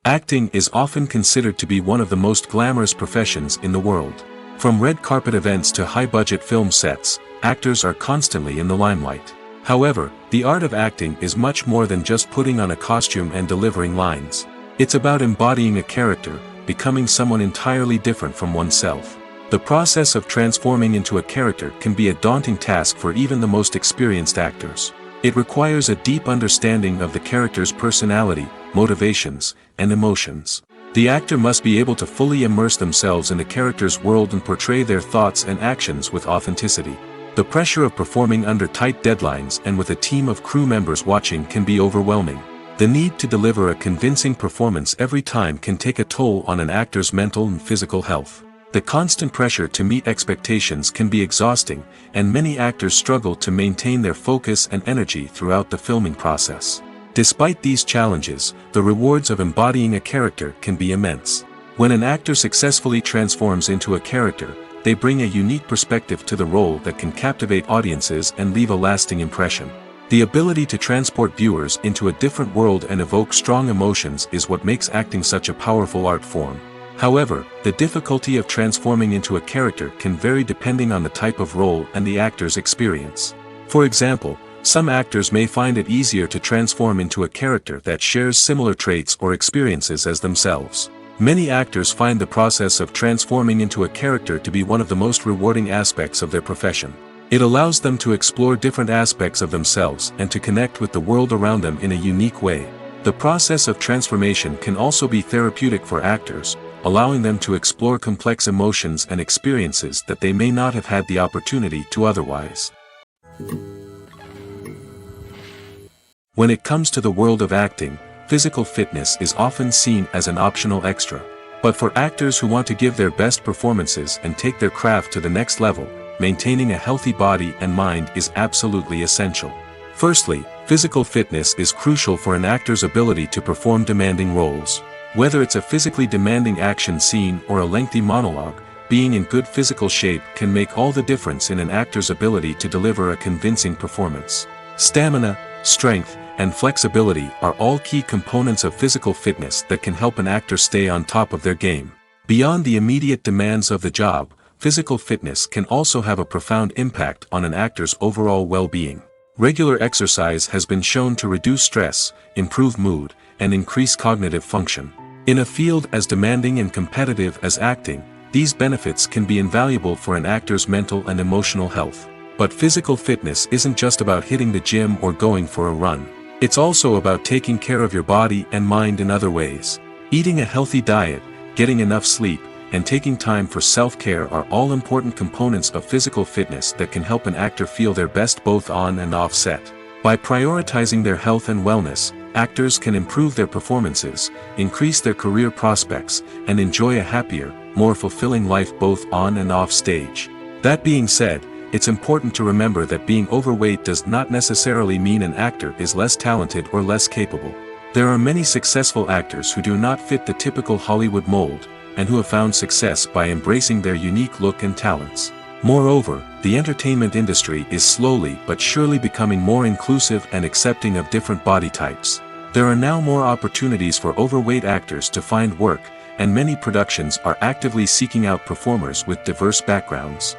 Acting is often considered to be one of the most glamorous professions in the world. From red carpet events to high-budget film sets, actors are constantly in the limelight. However, the art of acting is much more than just putting on a costume and delivering lines. It's about embodying a character, becoming someone entirely different from oneself. The process of transforming into a character can be a daunting task for even the most experienced actors. It requires a deep understanding of the character's personality, motivations, and emotions. The actor must be able to fully immerse themselves in the character's world and portray their thoughts and actions with authenticity. The pressure of performing under tight deadlines and with a team of crew members watching can be overwhelming. The need to deliver a convincing performance every time can take a toll on an actor's mental and physical health. The constant pressure to meet expectations can be exhausting, and many actors struggle to maintain their focus and energy throughout the filming process. Despite these challenges, the rewards of embodying a character can be immense. When an actor successfully transforms into a character, they bring a unique perspective to the role that can captivate audiences and leave a lasting impression. The ability to transport viewers into a different world and evoke strong emotions is what makes acting such a powerful art form. However, the difficulty of transforming into a character can vary depending on the type of role and the actor's experience. For example, some actors may find it easier to transform into a character that shares similar traits or experiences as themselves. Many actors find the process of transforming into a character to be one of the most rewarding aspects of their profession. It allows them to explore different aspects of themselves and to connect with the world around them in a unique way. The process of transformation can also be therapeutic for actors, allowing them to explore complex emotions and experiences that they may not have had the opportunity to otherwise. When it comes to the world of acting, physical fitness is often seen as an optional extra. But for actors who want to give their best performances and take their craft to the next level, maintaining a healthy body and mind is absolutely essential. Firstly, physical fitness is crucial for an actor's ability to perform demanding roles. Whether it's a physically demanding action scene or a lengthy monologue, being in good physical shape can make all the difference in an actor's ability to deliver a convincing performance. Stamina, strength, and flexibility are all key components of physical fitness that can help an actor stay on top of their game. Beyond the immediate demands of the job, physical fitness can also have a profound impact on an actor's overall well-being. Regular exercise has been shown to reduce stress, improve mood, and increase cognitive function. In a field as demanding and competitive as acting, these benefits can be invaluable for an actor's mental and emotional health. But physical fitness isn't just about hitting the gym or going for a run. It's also about taking care of your body and mind in other ways. Eating a healthy diet, getting enough sleep, and taking time for self-care are all important components of physical fitness that can help an actor feel their best both on and off set. By prioritizing their health and wellness, actors can improve their performances, increase their career prospects, and enjoy a happier, more fulfilling life both on and off stage. That being said, it's important to remember that being overweight does not necessarily mean an actor is less talented or less capable. There are many successful actors who do not fit the typical Hollywood mold, and who have found success by embracing their unique look and talents. Moreover, the entertainment industry is slowly but surely becoming more inclusive and accepting of different body types. There are now more opportunities for overweight actors to find work, and many productions are actively seeking out performers with diverse backgrounds.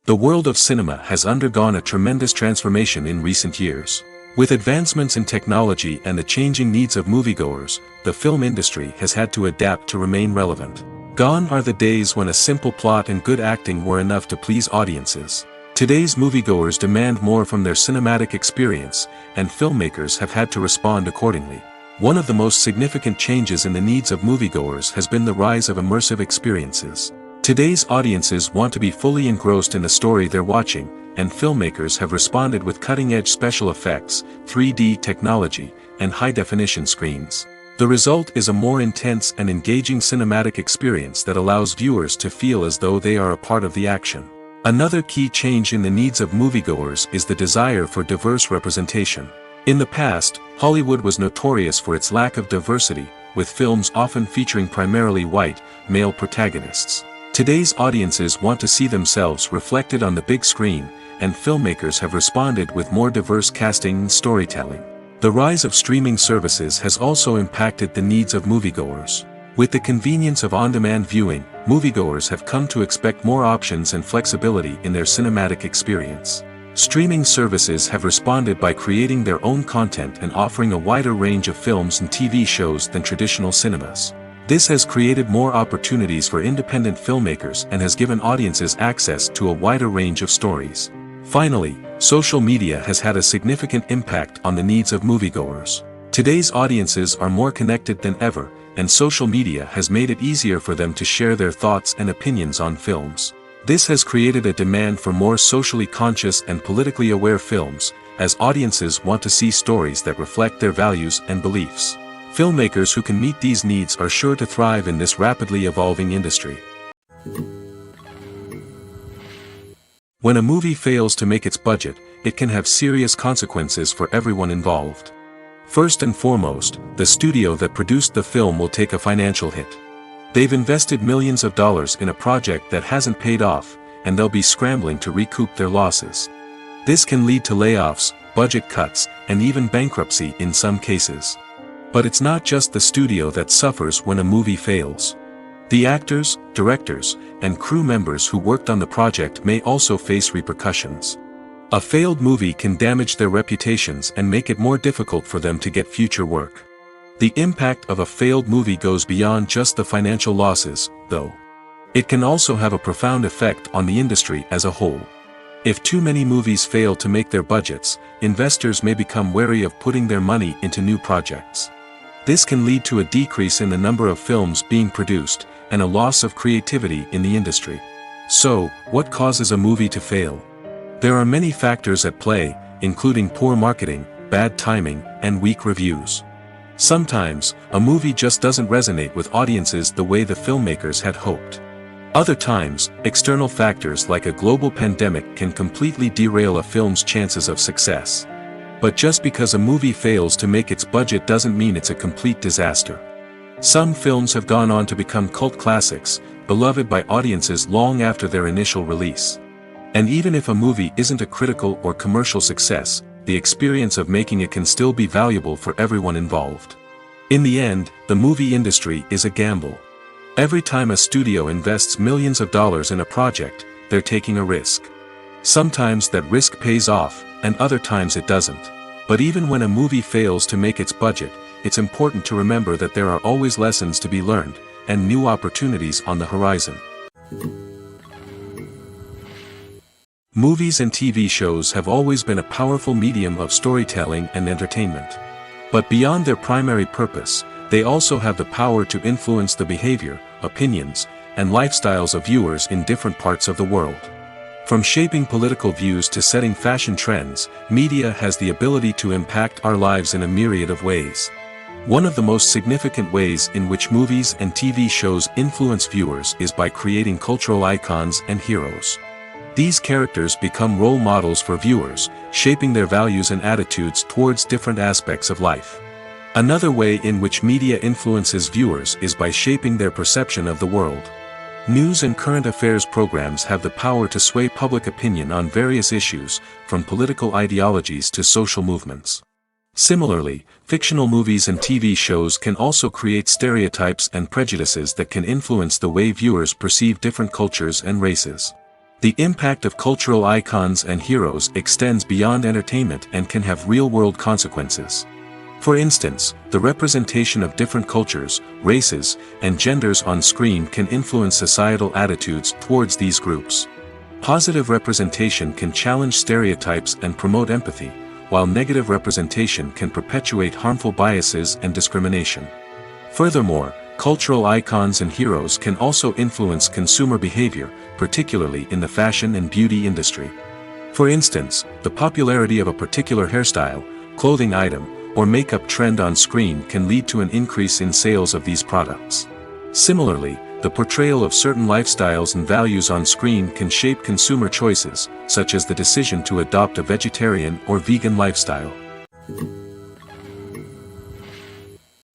The world of cinema has undergone a tremendous transformation in recent years. With advancements in technology and the changing needs of moviegoers, the film industry has had to adapt to remain relevant. Gone are the days when a simple plot and good acting were enough to please audiences. Today's moviegoers demand more from their cinematic experience, and filmmakers have had to respond accordingly. One of the most significant changes in the needs of moviegoers has been the rise of immersive experiences. Today's audiences want to be fully engrossed in the story they're watching, and filmmakers have responded with cutting-edge special effects, 3D technology, and high-definition screens. The result is a more intense and engaging cinematic experience that allows viewers to feel as though they are a part of the action. Another key change in the needs of moviegoers is the desire for diverse representation. In the past, Hollywood was notorious for its lack of diversity, with films often featuring primarily white, male protagonists. Today's audiences want to see themselves reflected on the big screen, and filmmakers have responded with more diverse casting and storytelling. The rise of streaming services has also impacted the needs of moviegoers. With the convenience of on-demand viewing, moviegoers have come to expect more options and flexibility in their cinematic experience. Streaming services have responded by creating their own content and offering a wider range of films and TV shows than traditional cinemas. This has created more opportunities for independent filmmakers and has given audiences access to a wider range of stories. Finally, social media has had a significant impact on the needs of moviegoers. Today's audiences are more connected than ever, and social media has made it easier for them to share their thoughts and opinions on films. This has created a demand for more socially conscious and politically aware films, as audiences want to see stories that reflect their values and beliefs. Filmmakers who can meet these needs are sure to thrive in this rapidly evolving industry. When a movie fails to make its budget, it can have serious consequences for everyone involved. First and foremost, the studio that produced the film will take a financial hit. They've invested millions of dollars in a project that hasn't paid off, and they'll be scrambling to recoup their losses. This can lead to layoffs, budget cuts, and even bankruptcy in some cases. But it's not just the studio that suffers when a movie fails. The actors, directors, and crew members who worked on the project may also face repercussions. A failed movie can damage their reputations and make it more difficult for them to get future work. The impact of a failed movie goes beyond just the financial losses, though. It can also have a profound effect on the industry as a whole. If too many movies fail to make their budgets, investors may become wary of putting their money into new projects. This can lead to a decrease in the number of films being produced, and a loss of creativity in the industry. So, what causes a movie to fail? There are many factors at play, including poor marketing, bad timing, and weak reviews. Sometimes, a movie just doesn't resonate with audiences the way the filmmakers had hoped. Other times, external factors like a global pandemic can completely derail a film's chances of success. But just because a movie fails to make its budget doesn't mean it's a complete disaster. Some films have gone on to become cult classics, beloved by audiences long after their initial release. And even if a movie isn't a critical or commercial success, the experience of making it can still be valuable for everyone involved. In the end, the movie industry is a gamble. Every time a studio invests millions of dollars in a project, they're taking a risk. Sometimes that risk pays off, and other times it doesn't. But even when a movie fails to make its budget, it's important to remember that there are always lessons to be learned, and new opportunities on the horizon. Movies and TV shows have always been a powerful medium of storytelling and entertainment. But beyond their primary purpose, they also have the power to influence the behavior, opinions, and lifestyles of viewers in different parts of the world. From shaping political views to setting fashion trends, media has the ability to impact our lives in a myriad of ways. One of the most significant ways in which movies and TV shows influence viewers is by creating cultural icons and heroes. These characters become role models for viewers, shaping their values and attitudes towards different aspects of life. Another way in which media influences viewers is by shaping their perception of the world. News and current affairs programs have the power to sway public opinion on various issues, from political ideologies to social movements. Similarly, fictional movies and TV shows can also create stereotypes and prejudices that can influence the way viewers perceive different cultures and races. The impact of cultural icons and heroes extends beyond entertainment and can have real-world consequences. For instance, the representation of different cultures, races, and genders on screen can influence societal attitudes towards these groups. Positive representation can challenge stereotypes and promote empathy, while negative representation can perpetuate harmful biases and discrimination. Furthermore, cultural icons and heroes can also influence consumer behavior, particularly in the fashion and beauty industry. For instance, the popularity of a particular hairstyle, clothing item, or makeup trend on screen can lead to an increase in sales of these products. Similarly, the portrayal of certain lifestyles and values on screen can shape consumer choices, such as the decision to adopt a vegetarian or vegan lifestyle.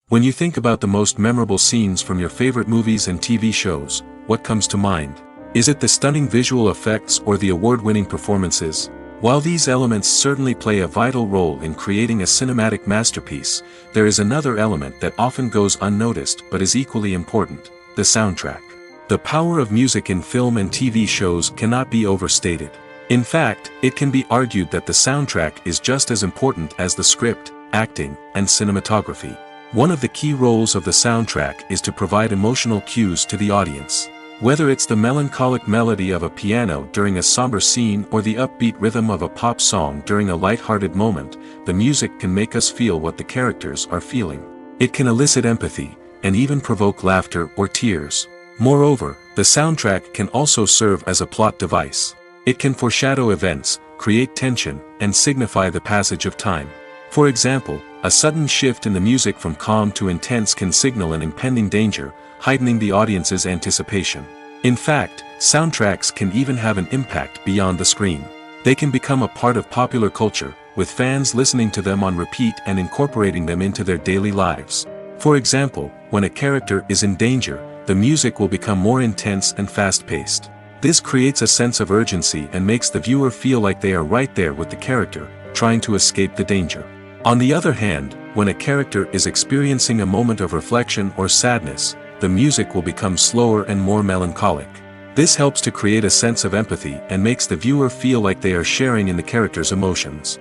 When you think about the most memorable scenes from your favorite movies and TV shows, what comes to mind? Is it the stunning visual effects or the award-winning performances? While these elements certainly play a vital role in creating a cinematic masterpiece, there is another element that often goes unnoticed but is equally important: the soundtrack. The power of music in film and TV shows cannot be overstated. In fact, it can be argued that the soundtrack is just as important as the script, acting, and cinematography. One of the key roles of the soundtrack is to provide emotional cues to the audience. Whether it's the melancholic melody of a piano during a somber scene or the upbeat rhythm of a pop song during a light-hearted moment, the music can make us feel what the characters are feeling. It can elicit empathy, and even provoke laughter or tears. Moreover, the soundtrack can also serve as a plot device. It can foreshadow events, create tension, and signify the passage of time. For example, a sudden shift in the music from calm to intense can signal an impending danger, heightening the audience's anticipation. In fact, soundtracks can even have an impact beyond the screen. They can become a part of popular culture, with fans listening to them on repeat and incorporating them into their daily lives. For example, when a character is in danger, the music will become more intense and fast-paced. This creates a sense of urgency and makes the viewer feel like they are right there with the character, trying to escape the danger. On the other hand, when a character is experiencing a moment of reflection or sadness, the music will become slower and more melancholic. This helps to create a sense of empathy and makes the viewer feel like they are sharing in the character's emotions.